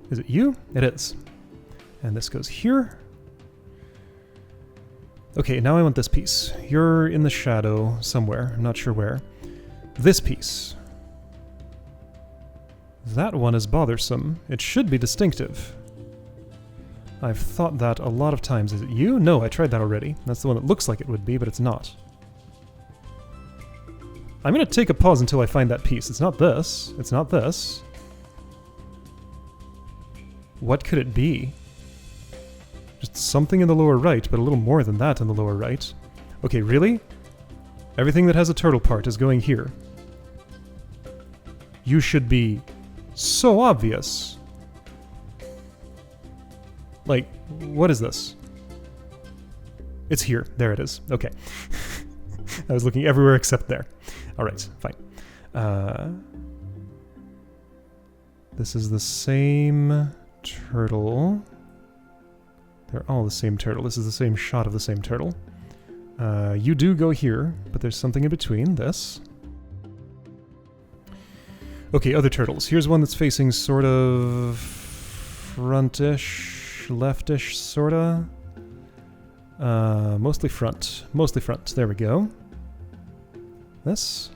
Is it you? It is. And this goes here. Okay, now I want this piece. You're in the shadow somewhere. I'm not sure where. This piece. That one is bothersome. It should be distinctive. I've thought that a lot of times. Is it you? No, I tried that already. That's the one that looks like it would be, but it's not. I'm gonna take a pause until I find that piece. It's not this. It's not this. What could it be? Just something in the lower right, but a little more than that in the lower right. Okay, really? Everything that has a turtle part is going here. You should be so obvious. Like, what is this? It's here. There it is. Okay. I was looking everywhere except there. Alright, fine. This is the same turtle. They're all the same turtle. This is the same shot of the same turtle. You do go here, but there's something in between. This. Okay, other turtles. Here's one that's facing sort of frontish, leftish, sorta. Mostly front. Mostly front. There we go. This.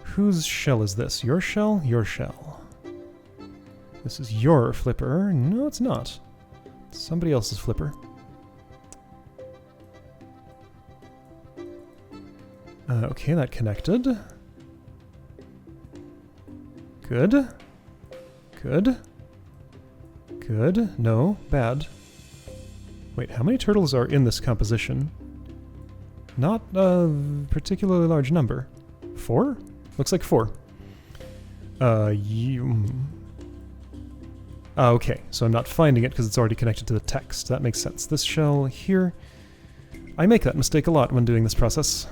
Whose shell is this? Your shell? Your shell. This is your flipper. No, it's not. It's somebody else's flipper. Okay, that connected. Good. Good. Good. No, bad. Wait, how many turtles are in this composition? Not a particularly large number. 4? Looks like 4. Okay, so I'm not finding it because it's already connected to the text. That makes sense. This shell here. I make that mistake a lot when doing this process.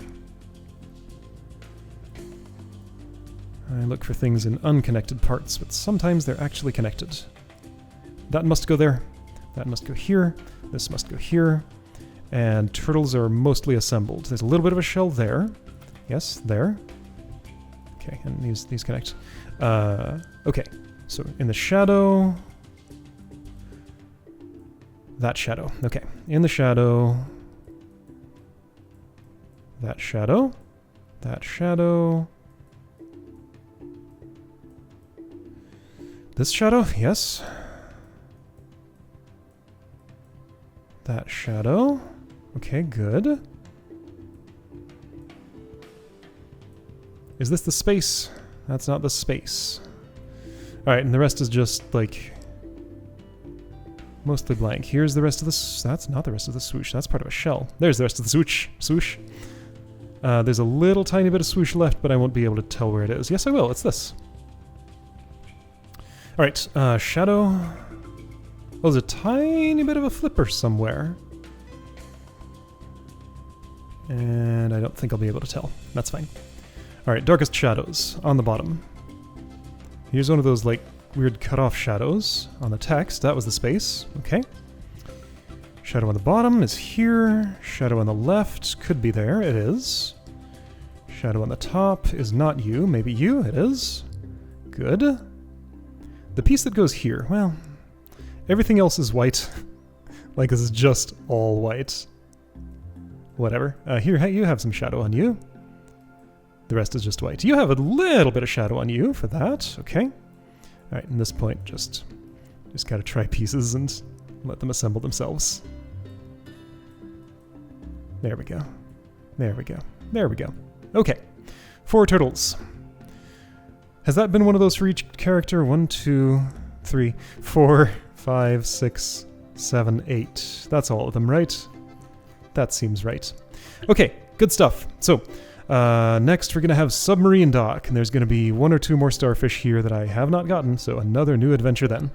I look for things in unconnected parts, but sometimes they're actually connected. That must go there. That must go here. This must go here. And turtles are mostly assembled. There's a little bit of a shell there. Yes, there. Okay, and these connect. Okay, so in the shadow... That shadow. Okay, in the shadow... That shadow. That shadow. This shadow, yes. That shadow. Okay, good. Is this the space? That's not the space. Alright, and the rest is just, like... mostly blank. Here's the rest of the... That's not the rest of the swoosh. That's part of a shell. There's the rest of the swoosh. Swoosh. There's a little tiny bit of swoosh left, but I won't be able to tell where it is. Yes, I will. It's this. Alright, shadow. Oh, there's a tiny bit of a flipper somewhere. And I don't think I'll be able to tell. That's fine. Alright, darkest shadows on the bottom. Here's one of those, like, weird cut-off shadows on the text. That was the space. Okay. Shadow on the bottom is here. Shadow on the left could be there. It is. Shadow on the top is not you. Maybe you. It is. Good. The piece that goes here. Well, everything else is white. Like, this is just all white. Whatever. Here, hey, you have some shadow on you. The rest is just white. You have a little bit of shadow on you for that. Okay. Alright, at this point, just gotta try pieces and let them assemble themselves. There we go. There we go. There we go. Okay. 4 turtles. Has that been one of those for each character? 1, 2, 3, 4, 5, 6, 7, 8. That's all of them, right? That seems right. Okay, good stuff. So, next we're going to have Submarine Dock, and there's going to be 1 or 2 more starfish here that I have not gotten, so another new adventure then.